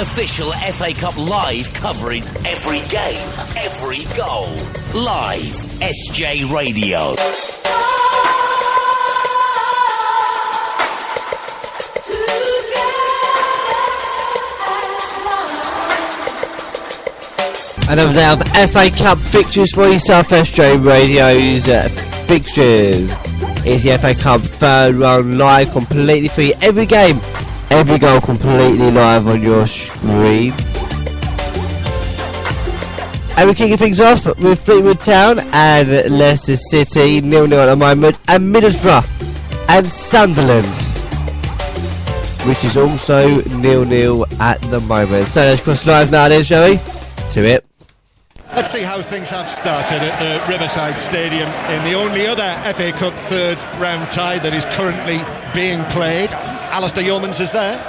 official FA Cup live, covering every game, every goal. Live, SJ Radio. Another day of FA Cup fixtures for yourself, SJ Radio's fixtures. It's the FA Cup third round live completely for you. Every game, every goal completely live on your screen. And we're kicking things off with Fleetwood Town and Leicester City, 0-0 at the moment, and Middlesbrough and Sunderland, which is also 0-0 at the moment. So let's cross live now then, shall we? To it. Let's see how things have started at the Riverside Stadium in the only other FA Cup third round tie that is currently being played. Alistair Yeomans is there.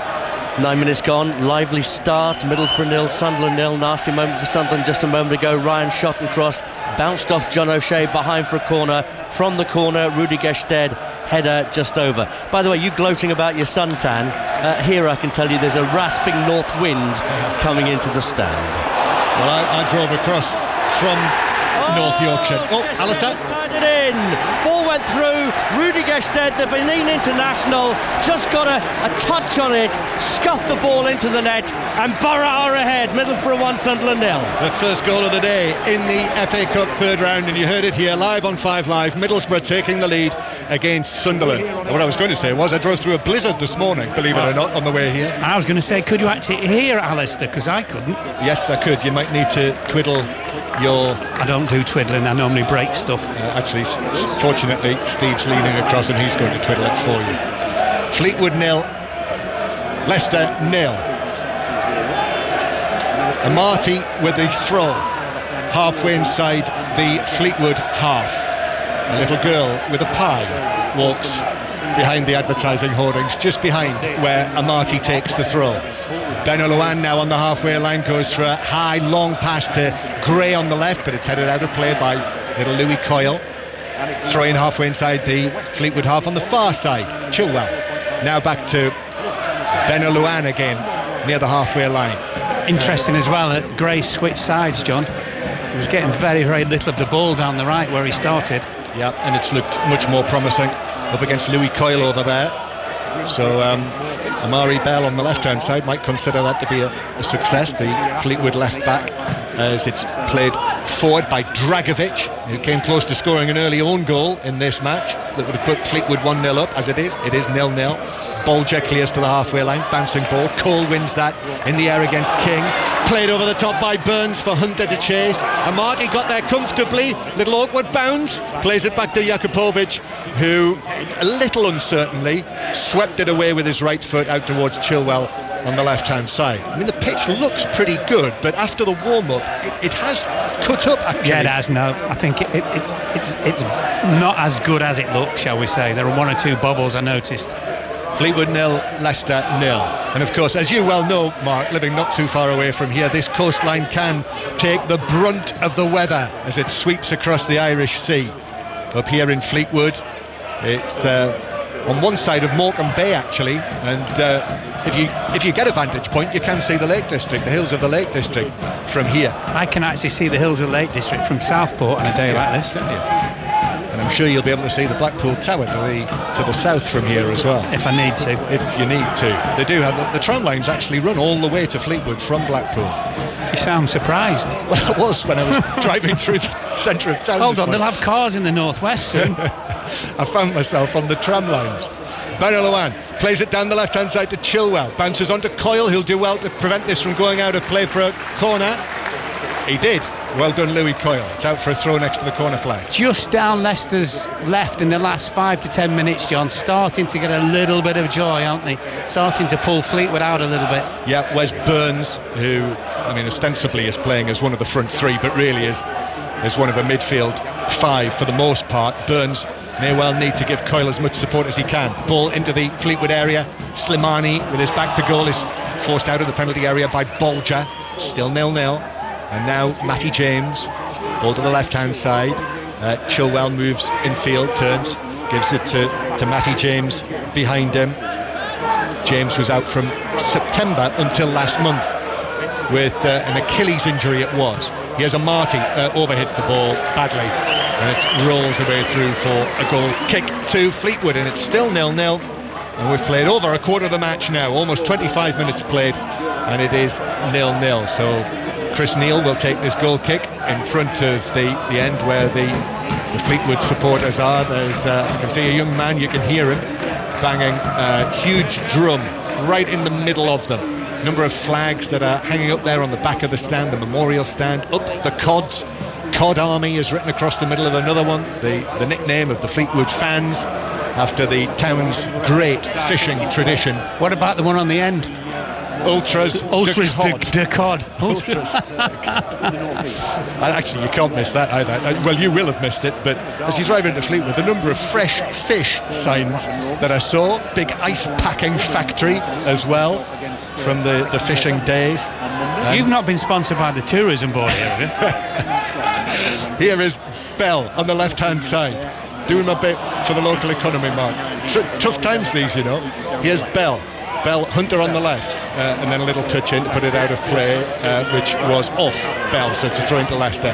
9 minutes gone, lively start, Middlesbrough 0, Sunderland 0, nasty moment for Sunderland just a moment ago. Ryan shot and cross, bounced off John O'Shea behind for a corner. From the corner, Rudy Gestede, header just over. By the way, you gloating about your suntan, here I can tell you there's a rasping north wind coming into the stand. Well, I drove across from North Yorkshire. Alistair? Tied it in. Ball went through. Rudy Gestede, the Benin international, just got a touch on it, scuffed the ball into the net, and Borough ahead. Middlesbrough 1, Sunderland 0. The first goal of the day in the FA Cup third round, and you heard it here live on 5 Live. Middlesbrough taking the lead against Sunderland. And what I was going to say was I drove through a blizzard this morning, believe it or not, on the way here. I was going to say, could you actually hear Alistair? Because I couldn't. Yes, I could. You might need to twiddle your... I don't do twiddling, I normally break stuff. Actually, fortunately, Steve's leaning across and he's going to twiddle it for you. Fleetwood 0, Leicester 0. Amati with the throw, halfway inside the Fleetwood half. A little girl with a pie walks behind the advertising hoardings, just behind where Amati takes the throw. Benoluan now on the halfway line goes for a high long pass to Gray on the left, but it's headed out of play by little Louis Coyle. Throwing halfway inside the Fleetwood half on the far side. Chilwell now back to Benoluan again near the halfway line. Interesting as well that Gray switched sides, John. He was getting very, very little of the ball down the right where he started. Yeah, and it's looked much more promising up against Louis Coyle over there. So Amari Bell on the left-hand side might consider that to be a success, the Fleetwood left-back, as it's played forward by Dragovic, who came close to scoring an early own goal in this match that would have put Fleetwood 1-0 up. As it is 0-0. Bolger clears to the halfway line, bouncing ball. Cole wins that in the air against King. Played over the top by Burns for Hunter to chase. Amati got there comfortably. Little awkward bounce. Plays it back to Jakupovic, who, a little uncertainly, swept it away with his right foot out towards Chilwell on the left-hand side. I mean, the pitch looks pretty good, but after the warm-up, it has cut up, actually. Yeah, it has, no. I think it's not as good as it looks, shall we say. There are one or two bubbles I noticed. Fleetwood 0, Leicester 0. And of course, as you well know, Mark, living not too far away from here, this coastline can take the brunt of the weather as it sweeps across the Irish Sea. Up here in Fleetwood, it's on one side of Morecambe Bay, actually, and if you get a vantage point, you can see the Lake District, the hills of the Lake District from here. I can actually see the hills of the Lake District from Southport on a day like this. And I'm sure you'll be able to see the Blackpool Tower to the south from here as well. If I need to. If you need to. They do have the tram lines actually run all the way to Fleetwood from Blackpool. You sound surprised. Well, I was when I was driving through the centre of town. Hold on, they'll have cars in the northwest soon. I found myself on the tram lines. Benoluan plays it down the left-hand side to Chilwell. Bounces onto Coyle, who'll do well to prevent this from going out of play for a corner. He did. Well done, Louis Coyle. It's out for a throw next to the corner flag. Just down Leicester's left in the last 5 to 10 minutes, John. Starting to get a little bit of joy, aren't they? Starting to pull Fleetwood out a little bit. Yeah, where's Burns, who, I mean, ostensibly is playing as one of the front three, but really is one of the midfield five for the most part. Burns may well need to give Coyle as much support as he can. Ball into the Fleetwood area. Slimani, with his back to goal, is forced out of the penalty area by Bolger. Still 0-0. And now Matty James, ball to the left-hand side. Chilwell moves infield, turns, gives it to Matty James behind him. James was out from September until last month with an Achilles injury it was. Here's Amati, overhits the ball badly, and it rolls away through for a goal kick to Fleetwood, and it's still 0-0. And we've played over a quarter of the match now, almost 25 minutes played, and it is 0-0. So Chris Neal will take this goal kick in front of the end where the Fleetwood supporters are. There's I can see a young man, you can hear him banging a huge drum right in the middle of them. A number of flags that are hanging up there on the back of the stand, the memorial stand, up the Cods. Cod Army is written across the middle of another one, the nickname of the Fleetwood fans, after the town's great fishing tradition. What about the one on the end? Ultras de Cod. Ultras. Actually, you can't miss that either. Well, you will have missed it, but as you drive into Fleetwood, the number of fresh fish signs that I saw, big ice packing factory as well from the fishing days. You've not been sponsored by the tourism board here, have you? Here is Bell on the left-hand side, doing my bit for the local economy, Mark. Tough times these, you know. Here's Bell, Hunter on the left, and then a little touch in to put it out of play, which was off Bell, so it's a throw into Leicester,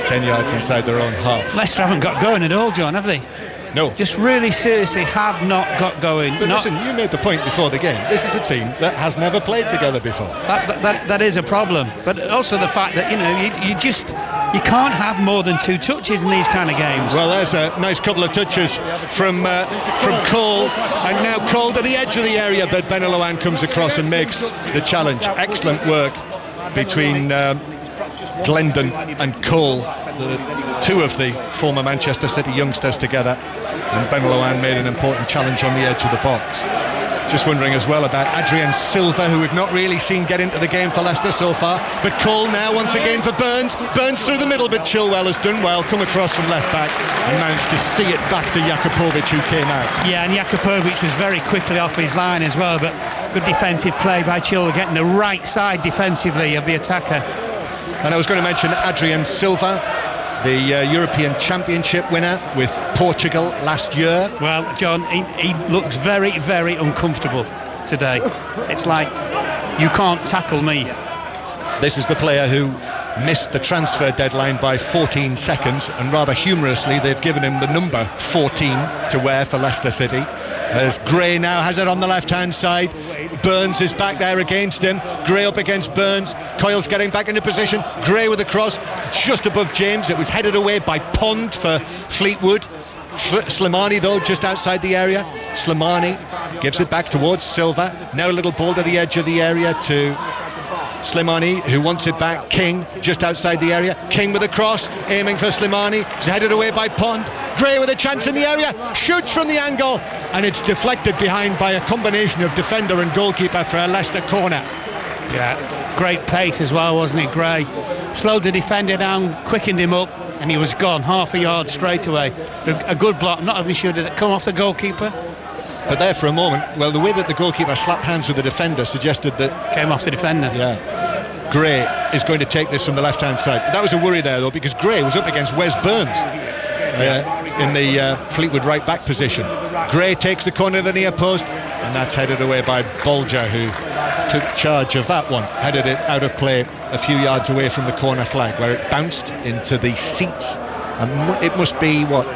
10 yards inside their own half. Leicester haven't got going at all, John, have they? No. Just really seriously have not got going. But listen, you made the point before the game. This is a team that has never played together before. That is a problem. But also the fact that, you know, you can't have more than 2 touches in these kind of games. Well, there's a nice couple of touches from Cole, and now Cole to the edge of the area, but Beneloan comes across and makes the challenge. Excellent work between Glendon and Cole, the two of the former Manchester City youngsters together, and Beneloan made an important challenge on the edge of the box. Just wondering as well about Adrian Silva, who we've not really seen get into the game for Leicester so far, but Cole now once again for Burns through the middle, but Chilwell has done well, come across from left back and managed to see it back to Jakupovic, who came out. Yeah, and Jakupovic was very quickly off his line as well, but good defensive play by Chilwell, getting the right side defensively of the attacker. And I was going to mention Adrian Silva, the European Championship winner with Portugal last year. Well, John, he looks very, very uncomfortable today. It's like, you can't tackle me. This is the player who missed the transfer deadline by 14 seconds, and rather humorously they've given him the number 14 to wear for Leicester City. As Gray now has it on the left-hand side. Burns is back there against him. Gray up against Burns. Coyle's getting back into position. Gray with a cross just above James. It was headed away by Pond for Fleetwood. Slimani though just outside the area. Slimani gives it back towards Silva. Now a little ball to the edge of the area to Slimani, who wants it back. King just outside the area. King with a cross, aiming for Slimani. He's headed away by Pond. Gray with a chance in the area, shoots from the angle, and it's deflected behind by a combination of defender and goalkeeper for a Leicester corner. Yeah, great pace as well, wasn't it, Gray? Slowed the defender down, quickened him up, and he was gone half a yard straight away. A good block. Not even sure did it come off the goalkeeper. But there for a moment, well, the way that the goalkeeper slapped hands with the defender suggested that... Came off the defender. Yeah. Gray is going to take this from the left-hand side. That was a worry there, though, because Gray was up against Wes Burns in the Fleetwood right-back position. Gray takes the corner of the near post, and that's headed away by Bolger, who took charge of that one. Headed it out of play a few yards away from the corner flag, where it bounced into the seats. And it must be, what...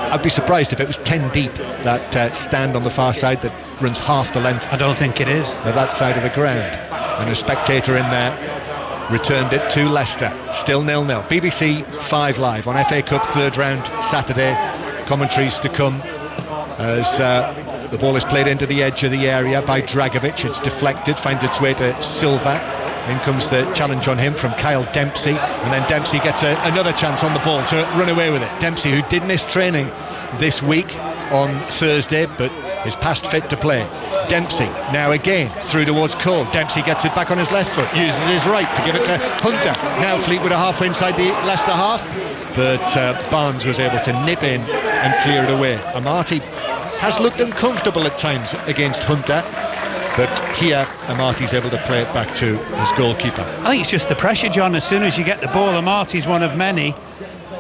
I'd be surprised if it was 10 deep, that stand on the far side that runs half the length. I don't think it is. Of that side of the ground. And a spectator in there returned it to Leicester. Still 0-0. BBC 5 Live on FA Cup third round Saturday. Commentaries to come as the ball is played into the edge of the area by Dragovic. It's deflected, finds its way to Silva. In comes the challenge on him from Kyle Dempsey, and then Dempsey gets another chance on the ball to run away with it. Dempsey, who did miss training this week on Thursday, but is past fit to play. Dempsey now again through towards Cole. Dempsey gets it back on his left foot, uses his right to give it to Hunter. Now Fleetwood are halfway inside the Leicester half, but Barnes was able to nip in and clear it away. Amati has looked uncomfortable at times against Hunter, but here Amati's able to play it back to his goalkeeper. I think it's just the pressure, John. As soon as you get the ball, Amati's one of many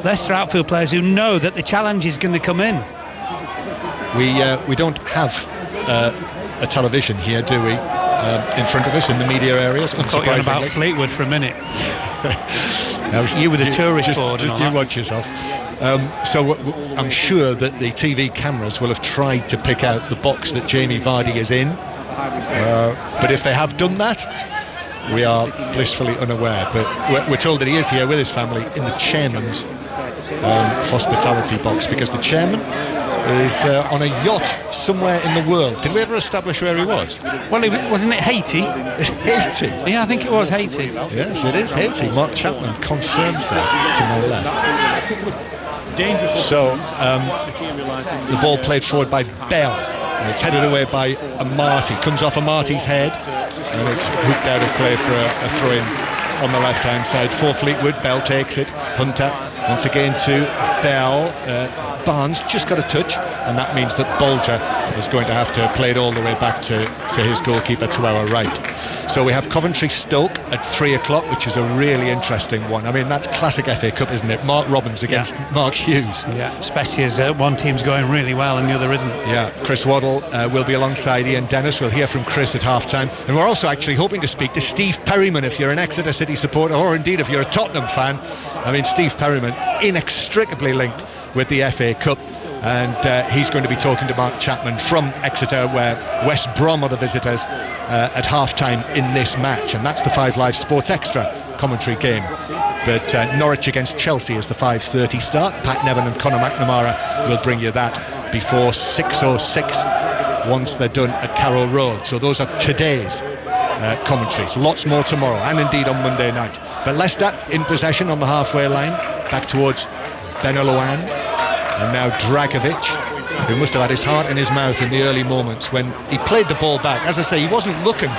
Leicester outfield players who know that the challenge is going to come in. We don't have a television here, do we? in front of us in the media areas. I thought you were about Fleetwood for a minute. You were the tourist board. Just you watch yourself. So I'm sure that the TV cameras will have tried to pick out the box that Jamie Vardy is in. But if they have done that, we are blissfully unaware. But we're told that he is here with his family in the chairman's hospitality box, because the chairman is on a yacht somewhere in the world. Did we ever establish where he was? Well, wasn't it Haiti? Haiti? Yeah, I think it was Haiti. Yes, it is Haiti. Mark Chapman confirms that to my left. So, the ball played forward by Bell, and it's headed away by Marty. Comes off Marty's head, and it's hooked out of play for a throw-in on the left-hand side for Fleetwood. Bell takes it. Hunter once again to Bell. Barnes just got a touch, and that means that Bolger is going to have to play it all the way back to his goalkeeper to our right. So we have Coventry Stoke at 3 o'clock, which is a really interesting one. I mean, that's classic FA Cup, isn't it? Mark Robbins against Mark Hughes. Yeah, especially as one team's going really well and the other isn't. Yeah, Chris Waddle will be alongside Ian Dennis. We'll hear from Chris at half-time. And we're also actually hoping to speak to Steve Perryman, if you're an Exeter City supporter, or indeed if you're a Tottenham fan. I mean, Steve Perryman, inextricably linked with the FA Cup, and he's going to be talking to Mark Chapman from Exeter, where West Brom are the visitors at half-time in this match, and that's the 5 Live Sports Extra commentary game. But Norwich against Chelsea is the 5:30 start. Pat Nevin and Conor McNamara will bring you that before 6:06 once they're done at Carroll Road. So those are today's commentaries. Lots more tomorrow, and indeed on Monday night. But Leicester in possession on the halfway line, back towards Beneloan, and now Dragovic, who must have had his heart in his mouth in the early moments when he played the ball back. As I say, he wasn't looking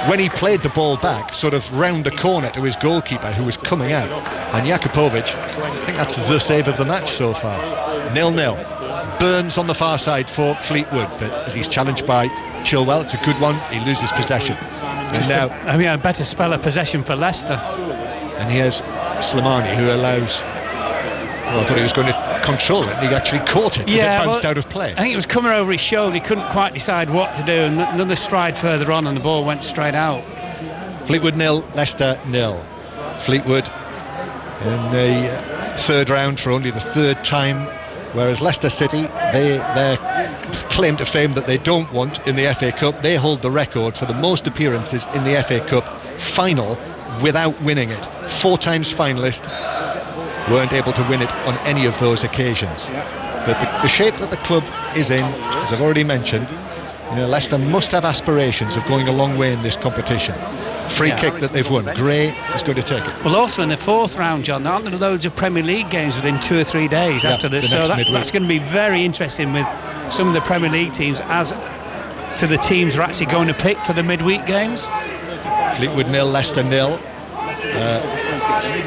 when he played the ball back, sort of round the corner to his goalkeeper, who was coming out. And Jakupovic, I think that's the save of the match so far. 0-0. Burns on the far side for Fleetwood, but as he's challenged by Chilwell, it's a good one. He loses possession. And now, a better spell of possession for Leicester. And here's Slimani, who allows. Well, I thought he was going to control it, and he actually caught it as it bounced out of play. I think it was coming over his shoulder. He couldn't quite decide what to do, and another stride further on, and the ball went straight out. Fleetwood 0, Leicester 0. Fleetwood in the third round for only the third time, whereas Leicester City, their claim to fame that they don't want in the FA Cup, they hold the record for the most appearances in the FA Cup final without winning it. 4 times finalist, weren't able to win it on any of those occasions. But the shape that the club is in, as I've already mentioned, Leicester must have aspirations of going a long way in this competition. Free kick that they've won. Gray is going to take it. Well, also in the 4th round, John, there aren't loads of Premier League games within 2 or 3 days after this, so that's going to be very interesting with some of the Premier League teams as to the teams are actually going to pick for the midweek games. Fleetwood 0, Leicester 0.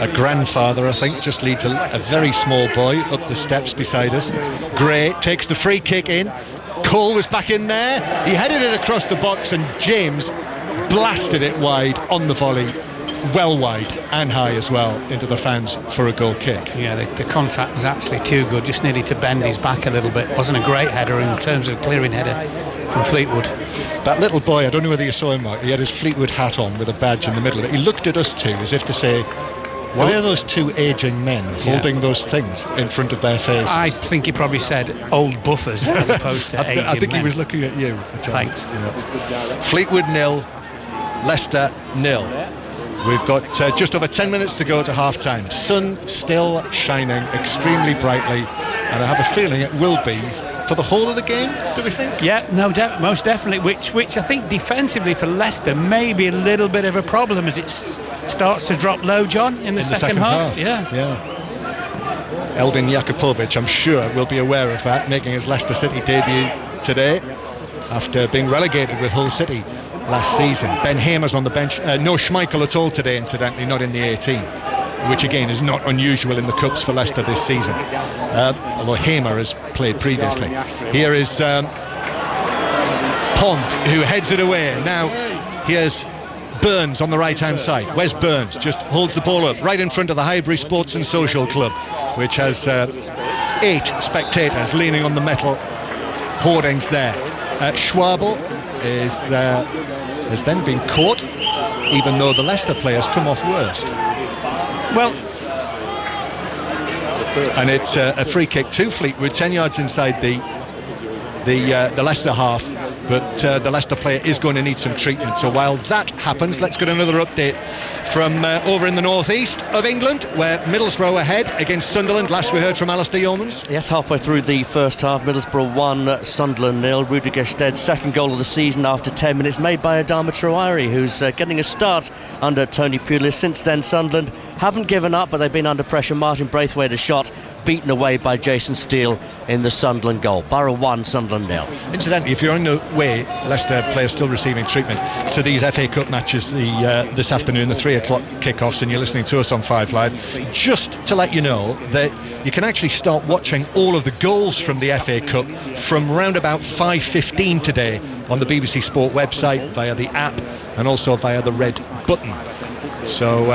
A grandfather, I think, just leads a very small boy up the steps beside us. Gray takes the free kick in. Cole was back in there. He headed it across the box, and James blasted it wide on the volley, well wide and high as well, into the fans for a goal kick. Yeah, the contact was actually too good. Just needed to bend his back a little bit. Wasn't a great header in terms of clearing header from Fleetwood. That little boy, I don't know whether you saw him, Mark, he had his Fleetwood hat on with a badge in the middle of it. He looked at us two as if to say, why are those 2 aging men holding those things in front of their faces? I think he probably said old buffers as opposed to aging men. I think he was looking at you. Tight. Fleetwood 0, Leicester 0. We've got just over 10 minutes to go to half-time. Sun still shining extremely brightly, and I have a feeling it will be for the whole of the game, do we think? Yeah, no, most definitely, which I think defensively for Leicester may be a little bit of a problem as it starts to drop low, John, in the second half. Yeah. Eldin Jakupovic, I'm sure, will be aware of that, making his Leicester City debut today after being relegated with Hull City last season. Ben Hamer's on the bench. No Schmeichel at all today, incidentally, not in the 18, which again is not unusual in the Cups for Leicester this season, although Hamer has played previously. Here is Pond, who heads it away. Now here's Burns on the right hand side. Wes Burns just holds the ball up right in front of the Highbury Sports and Social Club, which has 8 spectators leaning on the metal hoardings there. Schwabel is has then been caught, even though the Leicester players come off worst. Well, and it's a free kick to Fleetwood, 10 yards inside the Leicester half, but the Leicester player is going to need some treatment. So while that happens, let's get another update from over in the northeast of England, where Middlesbrough ahead against Sunderland. Last we heard from Alistair Yeomans. Yes, halfway through the first half, Middlesbrough 1, Sunderland 0. Rudi Gested's second goal of the season after 10 minutes, made by Adama Traore, who's getting a start under Tony Pulis. Since then, Sunderland haven't given up, but they've been under pressure. Martin Braithwaite a shot, beaten away by Jason Steele in the Sunderland goal. Borough 1, Sunderland 0. Incidentally, if you're on the way, Leicester players still receiving treatment to these FA Cup matches this afternoon, the 3 o'clock kickoffs, and you're listening to us on 5 Live, just to let you know that you can actually start watching all of the goals from the FA Cup from round about 5:15 today on the BBC Sport website, via the app, and also via the red button. So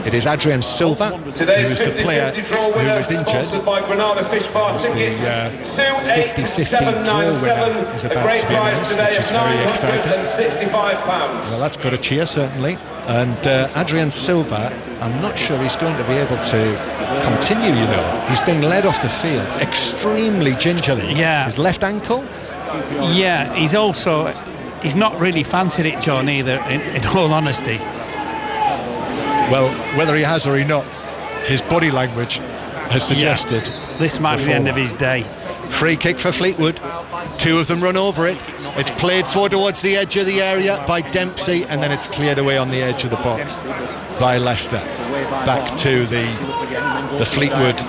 it is Adrian Silva who is the player who was injured. Sponsored by Granada Fish Bar tickets. 28797. A great prize today of £965. Well, that's got a cheer, certainly. And Adrian Silva, I'm not sure he's going to be able to continue, you know. He's being led off the field extremely gingerly. Yeah. His left ankle. Yeah, he's not really fancied it, John, either, in all honesty. Well, whether he has or he not, his body language has suggested this might be the end of his day. Free kick for Fleetwood. 2 of them run over it. It's played forward towards the edge of the area by Dempsey, and then it's cleared away on the edge of the box by Leicester. Back to the Fleetwood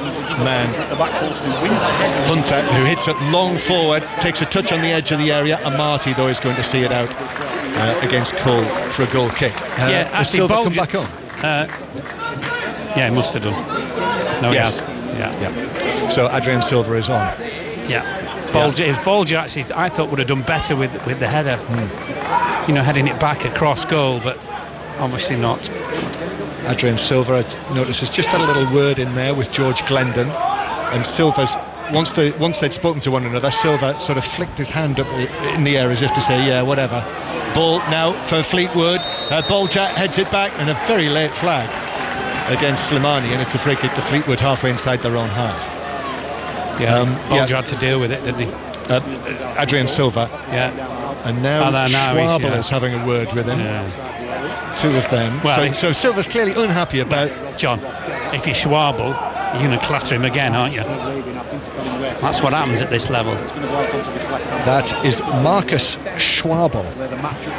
man, Hunter, who hits it long forward, takes a touch on the edge of the area, and Marty, though, is going to see it out against Cole for a goal kick. Has Silva come back on? Yeah, he must have done. No, yes. He has. Yeah. So Adrian Silva is on. Yeah. Bolger actually, I thought, would have done better with the header. You know, heading it back across goal, but obviously not. Adrian Silva, notice, has just had a little word in there with George Glendon, and Silva's once they'd spoken to one another, Silva sort of flicked his hand up in the air as if to say, yeah, whatever. Ball now for Fleetwood. Bolger heads it back, and a very late flag against Slimani, and it's a free kick to Fleetwood halfway inside their own half. Bolger had to deal with it, didn't he? Adrian Silva. Yeah. And now Schwabel is having a word with him. Yeah. 2 of them. Well, so Silva's clearly unhappy about... John, if you're Schwabel, you're going to clatter him again, aren't you? That's what happens at this level. That is Marcus Schwabel,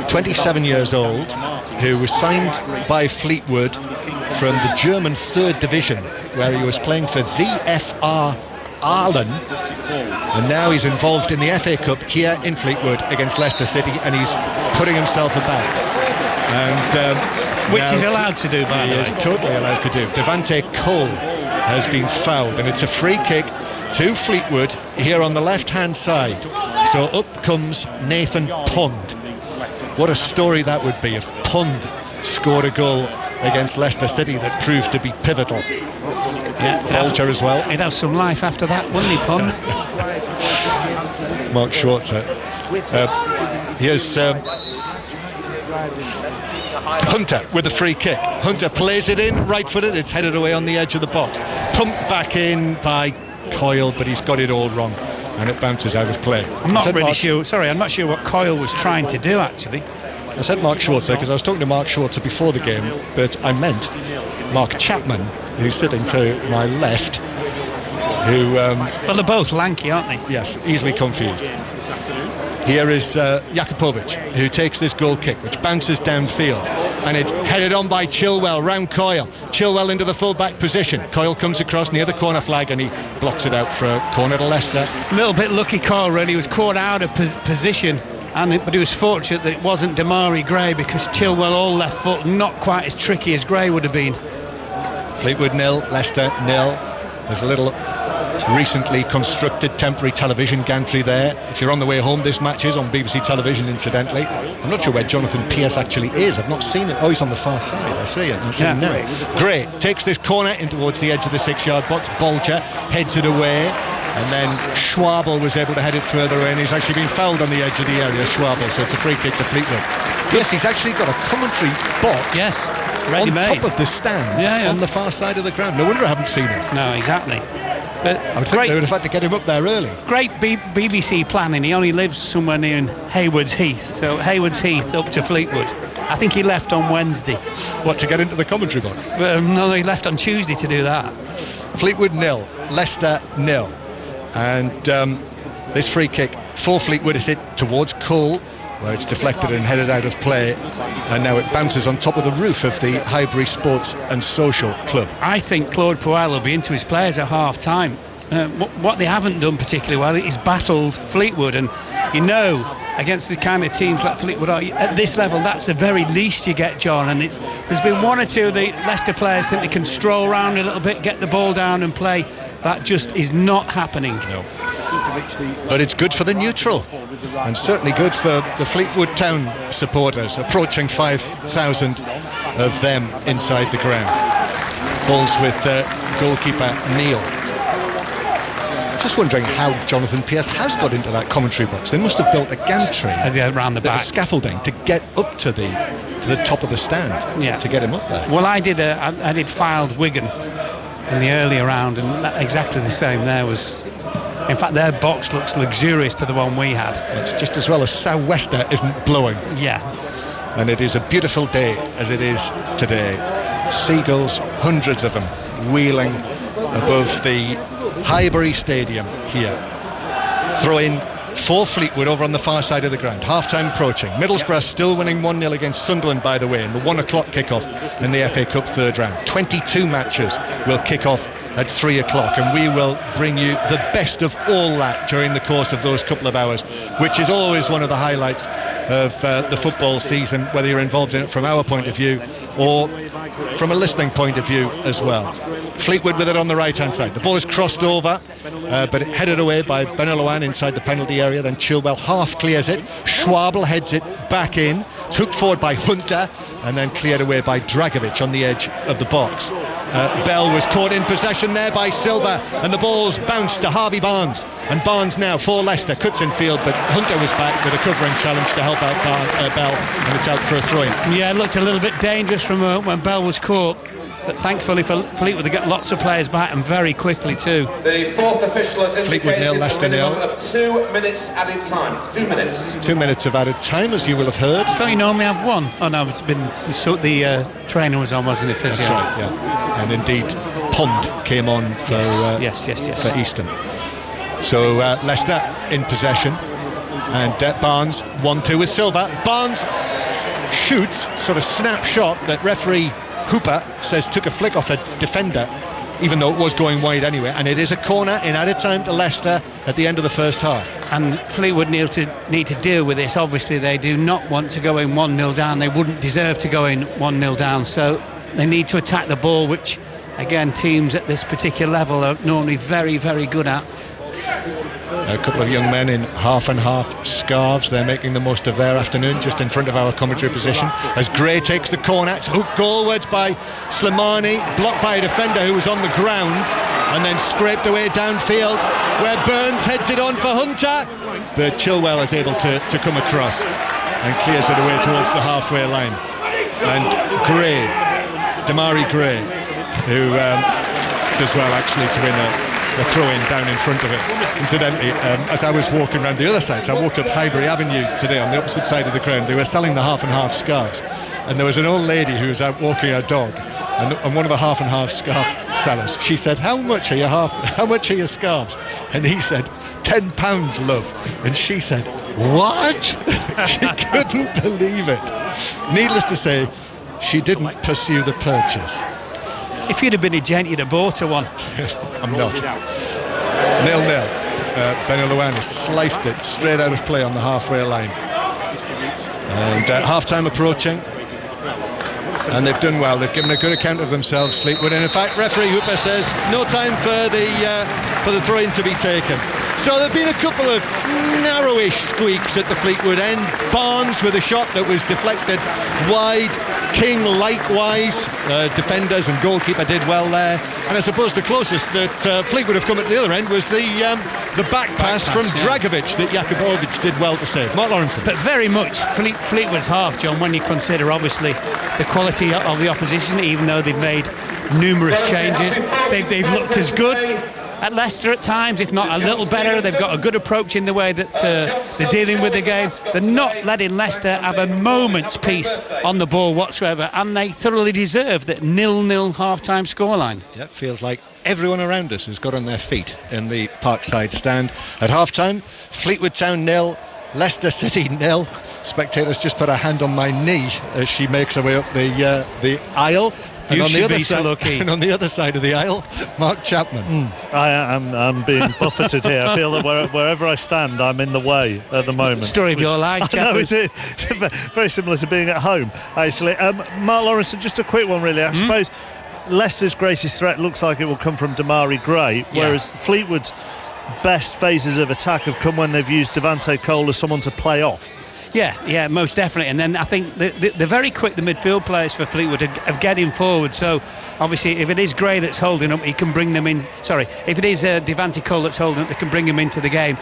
27 years old, who was signed by Fleetwood from the German 3rd Division, where he was playing for VfR Aalen, and now he's involved in the FA Cup here in Fleetwood against Leicester City, and he's putting himself about. And which he's allowed to do, by the way. He is totally allowed to do. Devante Cole has been fouled, and it's a free kick to Fleetwood here on the left-hand side. So up comes Nathan Pond. What a story that would be if Pond scored a goal against Leicester City that proved to be pivotal. Yeah, Bolger as well. He'd have some life after that, wouldn't he, Pond? Mark Schwarzer. Here's Hunter with the free kick. Hunter plays it in, right-footed. It's headed away on the edge of the box. Pumped back in by Coyle, but he's got it all wrong, and it bounces out of play. I'm not sure what Coyle was trying to do, actually. I said Mark Schwarzer because I was talking to Mark Schwarzer before the game, but I meant Mark Chapman, who's sitting to my left, who... well, they're both lanky, aren't they? Yes, easily confused. Here is Jakubovic, who takes this goal kick, which bounces downfield, and it's headed on by Chilwell round Coyle. Chilwell into the full-back position. Coyle comes across near the corner flag, and he blocks it out for a corner to Leicester. A little bit lucky, Coyle, really. He was caught out of position, but he was fortunate that it wasn't Damari Gray, because Chilwell all left foot, not quite as tricky as Gray would have been. Fleetwood 0, Leicester 0. There's a little recently constructed temporary television gantry there. If you're on the way home, this match is on BBC television, incidentally. I'm not sure where Jonathan Pearce actually is. I've not seen it. Oh, he's on the far side. I see it. I'm seeing him now. Gray takes this corner in towards the edge of the 6-yard box. Bolger heads it away, and then Schwabel was able to head it further away, and he's actually been fouled on the edge of the area, Schwabel, so it's a free kick to Fleetwood. Yes, he's actually got a commentary box. Yes, on top of the stand, on the far side of the ground. No wonder I haven't seen it. No, exactly. But I would think they would have had to get him up there early. Great BBC planning. He only lives somewhere near Haywards Heath, so Haywards Heath up to Fleetwood. I think he left on Wednesday. What, to get into the commentary box? No, he left on Tuesday to do that. Fleetwood 0, Leicester 0, and this free kick for Fleetwood is hit towards Cole, where it's deflected and headed out of play, and now it bounces on top of the roof of the Highbury Sports and Social Club. I think Claude Puel will be into his players at half time. What they haven't done particularly well is battled Fleetwood, and against the kind of teams like Fleetwood are at this level, that's the very least you get, John. And there's been one or two of the Leicester players think they can stroll around a little bit, get the ball down and play. That just is not happening. No. But it's good for the neutral, and certainly good for the Fleetwood Town supporters, approaching 5,000 of them inside the ground. Balls with goalkeeper Neil. Just wondering how Jonathan Pearce has got into that commentary box. They must have built a gantry around the back, scaffolding to get up to the top of the stand, to get him up there. Well, I did Fylde Wigan in the earlier round, and exactly the same. In fact, their box looks luxurious to the one we had. It's just as well as sou'wester isn't blowing. Yeah. And it is a beautiful day as it is today. Seagulls, hundreds of them, wheeling above the Highbury Stadium here. Throw in for Fleetwood over on the far side of the ground. Half-time approaching. Middlesbrough still winning 1-0 against Sunderland, by the way, in the 1 o'clock kick-off in the FA Cup third round. 22 matches will kick off at 3 o'clock, and we will bring you the best of all that during the course of those couple of hours, which is always one of the highlights of the football season, whether you're involved in it from our point of view or from a listening point of view as well. Fleetwood with it on the right hand side. The ball is crossed over, but headed away by Beneloan inside the penalty area. Then Chilwell half clears it. Schwabel heads it back in. Took forward by Hunter, and then cleared away by Dragovic on the edge of the box. Bell was caught in possession there by Silva, and the ball's bounced to Harvey Barnes, and Barnes now for Leicester cuts in field, but Hunter was back with a covering challenge to help out Bell, and it's out for a throw-in. Yeah, it looked a little bit dangerous from when Bell was caught, but thankfully for Fleetwood they get lots of players back, and very quickly too. The fourth official has indicated nil, Leicester a minimum nil. of 2 minutes added time. 2 minutes. 2 minutes of added time, as you will have heard. Don't you normally have one? Oh no, it's been the trainer was on, wasn't it? Physio. That's right, yeah. And indeed Pond came on for yes. for Easton. So Leicester in possession, and Barnes 1-2 with Silva. Barnes shoots, sort of snap shot that referee Hooper says took a flick off a defender, even though it was going wide anyway, and it is a corner in added time to Leicester at the end of the first half. And Fleetwood need to deal with this. Obviously they do not want to go in 1-0 down. They wouldn't deserve to go in 1-0 down, so they need to attack the ball, which again teams at this particular level are normally very, very good at. A couple of young men in half and half scarves. They're making the most of their afternoon just in front of our commentary position as Gray takes the corner. It's hooked goalwards by Slimani, blocked by a defender who was on the ground, and then scraped away downfield where Burns heads it on for Hunter, but Chilwell is able to come across and clears it away towards the halfway line. And Gray, Damari Gray, who does well actually to win a throw-in down in front of us. Incidentally, as I was walking around the other side, so I walked up Highbury Avenue today on the opposite side of the ground. They were selling the half and half scarves, and there was an old lady who was out walking her dog, and one of the half and half scarf sellers, she said, how much are your scarves? And he said, £10, love. And she said, what? She couldn't believe it. Needless to say, she didn't pursue the purchase. If you'd have been a gent, you'd have bought her one. I'm not. 0-0. Beneloan has sliced it straight out of play on the halfway line. And half-time approaching. and they've done well. They've given a good account of themselves, Fleetwood, and in fact referee Hooper says no time for the throw-in to be taken. So there have been a couple of narrowish squeaks at the Fleetwood end. Barnes with a shot that was deflected wide. King likewise. Defenders and goalkeeper did well there. And I suppose the closest that Fleetwood have come at the other end was the back pass from Dragovic that Jakubovic did well to save. Mark Lawrenson. But very much Fleetwood's half, John, when you consider obviously the quality of the opposition, even though they've made numerous changes. They've looked as good at Leicester at times, if not a little better. They've got a good approach in the way that they're dealing with the game. They're not letting Leicester have a moment's peace on the ball whatsoever, and they thoroughly deserve that 0-0 half-time scoreline. Yeah, feels like everyone around us has got on their feet in the Parkside stand. At half-time, Fleetwood Town 0, Leicester City 0. Spectators just put a hand on my knee as she makes her way up the aisle. And on the other side of the aisle, Mark Chapman. I'm being buffeted here. I feel that wherever I stand, I'm in the way at the moment. Story of your life, Chapman. No, it's very similar to being at home, actually. Mark Lawrenson, just a quick one, really. I suppose Leicester's greatest threat looks like it will come from Damari Gray, whereas Fleetwood's best phases of attack have come when they've used Devante Cole as someone to play off. Yeah, most definitely. And then I think they're very quick, the midfield players for Fleetwood, of getting forward. So obviously, if it is Gray that's holding up, he can bring them in. Sorry, if it is Devante Cole that's holding up, they can bring him into the game.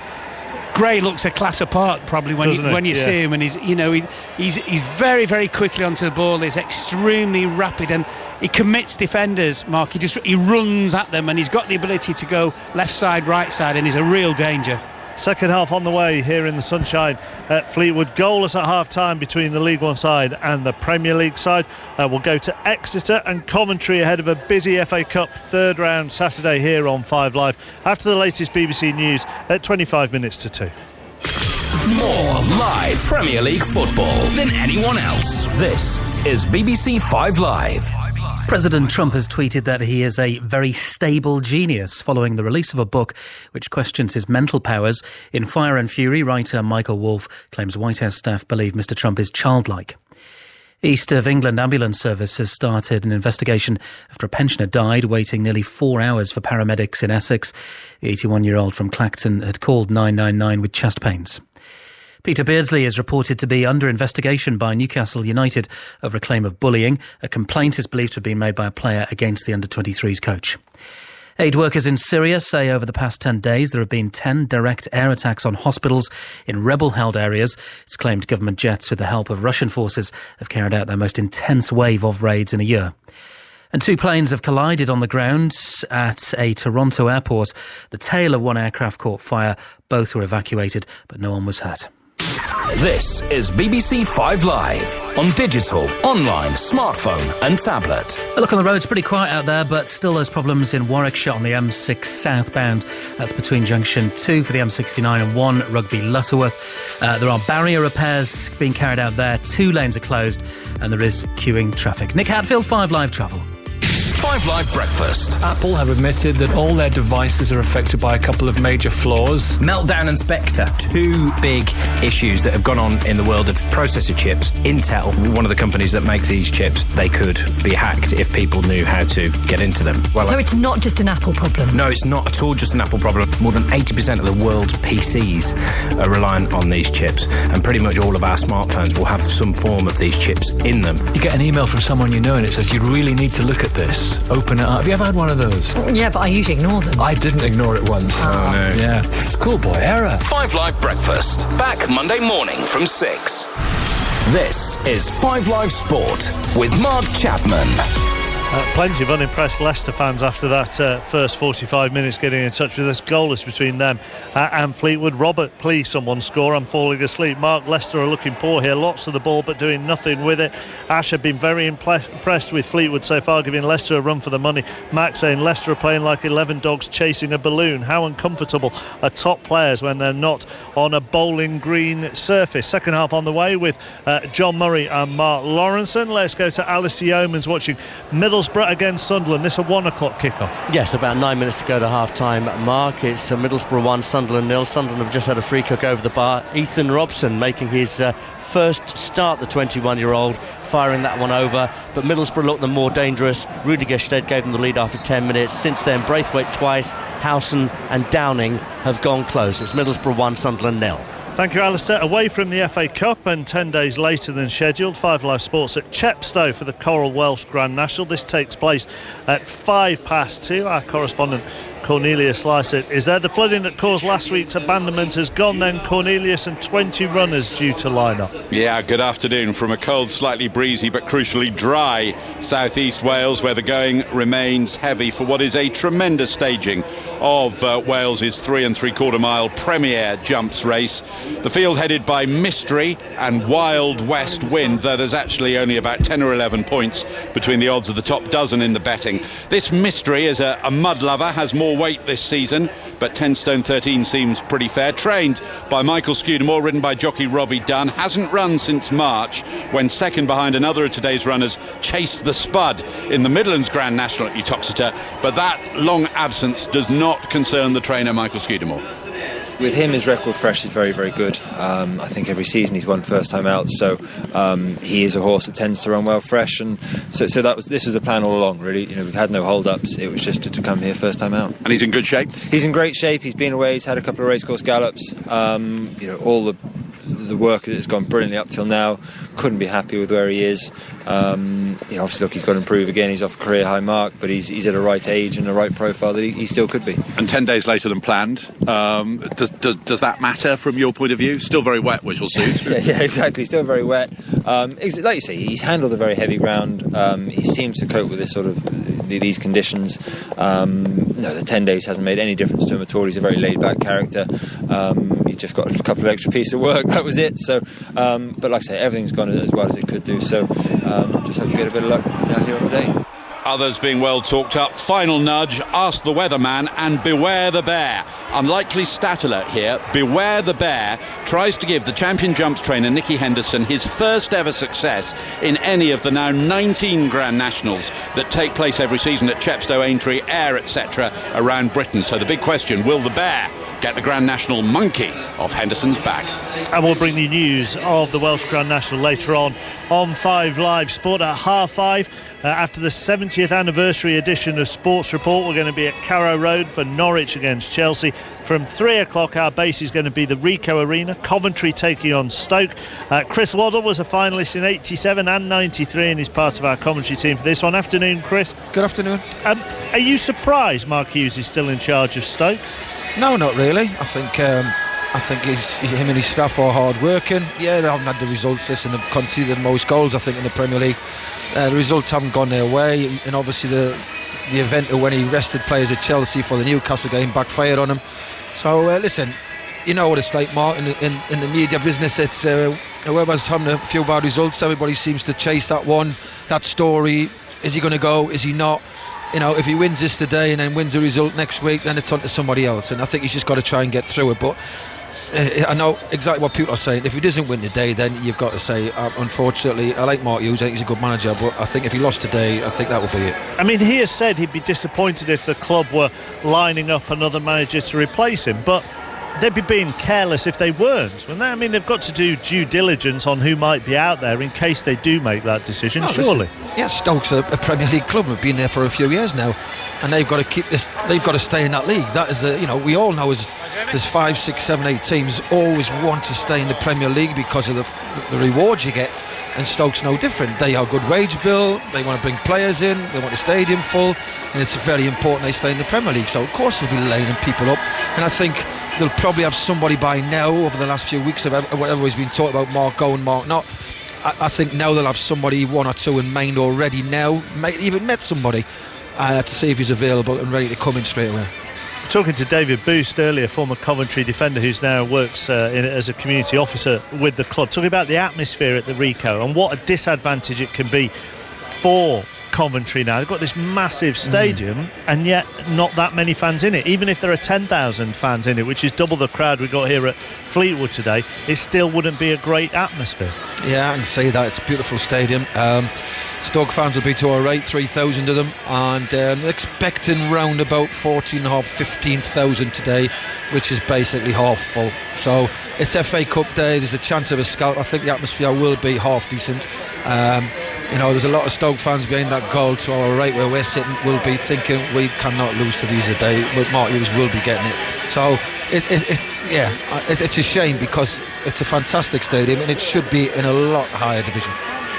Gray looks a class apart probably when you see him, and he's very, very quickly onto the ball. He's extremely rapid, and he commits defenders, Mark. He runs at them, and he's got the ability to go left side, right side, and he's a real danger. Second half on the way here in the sunshine at Fleetwood. Goalless at half-time between the League One side and the Premier League side. We'll go to Exeter and Coventry ahead of a busy FA Cup third round Saturday here on 5 Live after the latest BBC News at 25 minutes to 2. More live Premier League football than anyone else. This is BBC 5 Live. President Trump has tweeted that he is a very stable genius following the release of a book which questions his mental powers. In Fire and Fury, writer Michael Wolff claims White House staff believe Mr. Trump is childlike. East of England Ambulance Service has started an investigation after a pensioner died waiting nearly 4 hours for paramedics in Essex. The 81-year-old from Clacton had called 999 with chest pains. Peter Beardsley is reported to be under investigation by Newcastle United over a claim of bullying. A complaint is believed to have been made by a player against the under-23s coach. Aid workers in Syria say over the past 10 days there have been 10 direct air attacks on hospitals in rebel-held areas. It's claimed government jets with the help of Russian forces have carried out their most intense wave of raids in a year. And 2 planes have collided on the ground at a Toronto airport. The tail of one aircraft caught fire. Both were evacuated, but no one was hurt. This is BBC 5 Live on digital, online, smartphone and tablet. A look on the road's pretty quiet out there, but still those problems in Warwickshire on the M6 southbound. That's between junction 2 for the M69 and 1 Rugby Lutterworth. There are barrier repairs being carried out there. 2 lanes are closed and there is queuing traffic. Nick Hatfield, 5 Live Travel. 5 Live Breakfast. Apple have admitted that all their devices are affected by a couple of major flaws. Meltdown and Spectre, 2 big issues that have gone on in the world of processor chips. Intel, one of the companies that make these chips, they could be hacked if people knew how to get into them. Well, so it's not just an Apple problem? No, it's not at all just an Apple problem. More than 80% of the world's PCs are reliant on these chips, and pretty much all of our smartphones will have some form of these chips in them. You get an email from someone you know and it says, you really need to look at this. Open it up. Have you ever had one of those? Yeah, but I usually ignore them. I didn't ignore it once. Oh, no. Yeah. Schoolboy error. 5 Live Breakfast. Back Monday morning from 6. This is 5 Live Sport with Mark Chapman. Plenty of unimpressed Leicester fans after that first 45 minutes getting in touch with us. Goalless between them and Fleetwood. Robert, please someone score. I'm falling asleep. Mark, Leicester are looking poor here. Lots of the ball but doing nothing with it. Ash have been very impressed with Fleetwood so far, giving Leicester a run for the money. Max saying Leicester are playing like 11 dogs chasing a balloon. How uncomfortable are top players when they're not on a bowling green surface. Second half on the way with John Murray and Mark Lawrenson. Let's go to Alistair Yeomans watching Middlesbrough against Sunderland. This is a 1 o'clock kickoff. Yes, about 9 minutes to go to half-time, Mark. It's Middlesbrough 1, Sunderland 0. Sunderland have just had a free kick over the bar. Ethan Robson making his first start, the 21-year-old, firing that one over, but Middlesbrough looked the more dangerous. Rudi Gestede gave them the lead after 10 minutes. Since then, Braithwaite twice, Howson and Downing have gone close. It's Middlesbrough 1, Sunderland 0. Thank you, Alistair. Away from the FA Cup and 10 days later than scheduled, 5 Live Sports at Chepstow for the Coral Welsh Grand National. This takes place at 2:05. Our correspondent Cornelius Lysett is there. The flooding that caused last week's abandonment has gone then, Cornelius, and 20 runners due to line up. Yeah, good afternoon from a cold, slightly breezy but crucially dry southeast Wales, where the going remains heavy for what is a tremendous staging of Wales's 3 3/4 mile Premier Jumps race. The field headed by Mystery and Wild West Wind, though there's actually only about 10 or 11 points between the odds of the top dozen in the betting. This Mystery is a mud lover, has more weight this season, but 10 stone 13 seems pretty fair. Trained by Michael Scudamore, ridden by jockey Robbie Dunn, hasn't run since March, when second behind another of today's runners chased the Spud in the Midlands Grand National at Uttoxeter, but that long absence does not concern the trainer Michael Scudamore. With him, his record fresh is very, very good. I think every season he's won first time out, so he is a horse that tends to run well fresh, and so this was the plan all along, really. You know, we've had no hold-ups. It was just to come here first time out. And he's in good shape? He's in great shape. He's been away. He's had a couple of racecourse gallops. All the work has gone brilliantly up till now. Couldn't be happy with where he is. Obviously, look, he's got to improve again. He's off a career high mark, but he's at a right age and a right profile that he still could be. And 10 days later than planned. Does that matter from your point of view? Still very wet, which will suit. yeah, exactly. Still very wet. Like you say, he's handled a very heavy ground. He seems to cope with this sort of these conditions. The 10 days hasn't made any difference to him at all. He's a very laid-back character. He just got a couple of extra pieces of work. That was it. So, but like I say, everything's gone as well as it could do. So, just hope we get a bit of luck out here on the day. Others being well talked up. Final nudge, ask the weatherman, and beware the bear. Unlikely stat alert here. Beware the bear tries to give the champion jumps trainer Nicky Henderson his first ever success in any of the now 19 Grand Nationals that take place every season at Chepstow, Aintree, Ayr, etc. around Britain. So the big question, will the bear get the Grand National monkey off Henderson's back? And we'll bring the news of the Welsh Grand National later on 5 Live Sport at 5:30. After the 70th anniversary edition of Sports Report, we're going to be at Carrow Road for Norwich against Chelsea. From 3 o'clock, our base is going to be the Ricoh Arena, Coventry taking on Stoke. Chris Waddle was a finalist in 87 and 93 and is part of our commentary team for this one. Afternoon, Chris. Good afternoon. Are you surprised Mark Hughes is still in charge of Stoke? No, not really. I think him and his staff are hard working. Yeah, they haven't had the results and have conceded the most goals, I think, in the Premier League. The results haven't gone their way, and obviously the event of when he rested players at Chelsea for the Newcastle game backfired on him. So listen, you know what it's like, Mark, in the media business. It's whoever's having a few bad results, everybody seems to chase that story. Is he going to go? Is he not? If he wins this today and then wins the result next week, then it's on to somebody else, and I think he's just got to try and get through it. But I know exactly what people are saying. If he doesn't win today, then you've got to say, unfortunately, I like Mark Hughes, I think he's a good manager, but I think if he lost today, I think that would be it. I mean, he has said he'd be disappointed if the club were lining up another manager to replace him, but they'd be being careless if they weren't, wouldn't they? I mean, they've got to do due diligence on who might be out there in case they do make that decision, surely. Yeah, Stoke's a Premier League club. We've been there for a few years now, and they've got to keep this. They've got to stay in that league. That is we all know there's 5, 6, 7, 8 teams always want to stay in the Premier League because of the rewards you get. And Stoke's no different. They are a good wage bill, they want to bring players in, they want the stadium full, and it's very important they stay in the Premier League. So of course they'll be lining people up, and I think they'll probably have somebody by now over the last few weeks of whatever has been talked about, Mark go and Mark not. I think now they'll have somebody, 1 or 2 in mind already now, might even met somebody to see if he's available and ready to come in straight away. Talking to David Boost earlier, former Coventry defender who's now works as a community officer with the club, talking about the atmosphere at the Ricoh and what a disadvantage it can be for Coventry now. They've got this massive stadium and yet not that many fans in it. Even if there are 10,000 fans in it, which is double the crowd we got here at Fleetwood today, it still wouldn't be a great atmosphere. Yeah, I can see that. It's a beautiful stadium. Stoke fans will be to our right, 3,000 of them, and expecting round about 14,500, 15,000 today, which is basically half full. So it's FA Cup day, there's a chance of a scalp. I think the atmosphere will be half decent. There's a lot of Stoke fans behind that goal to our right where we're sitting will be thinking we cannot lose to these today, but Mark Hughes will be getting it. So it's a shame because it's a fantastic stadium and it should be in a lot higher division.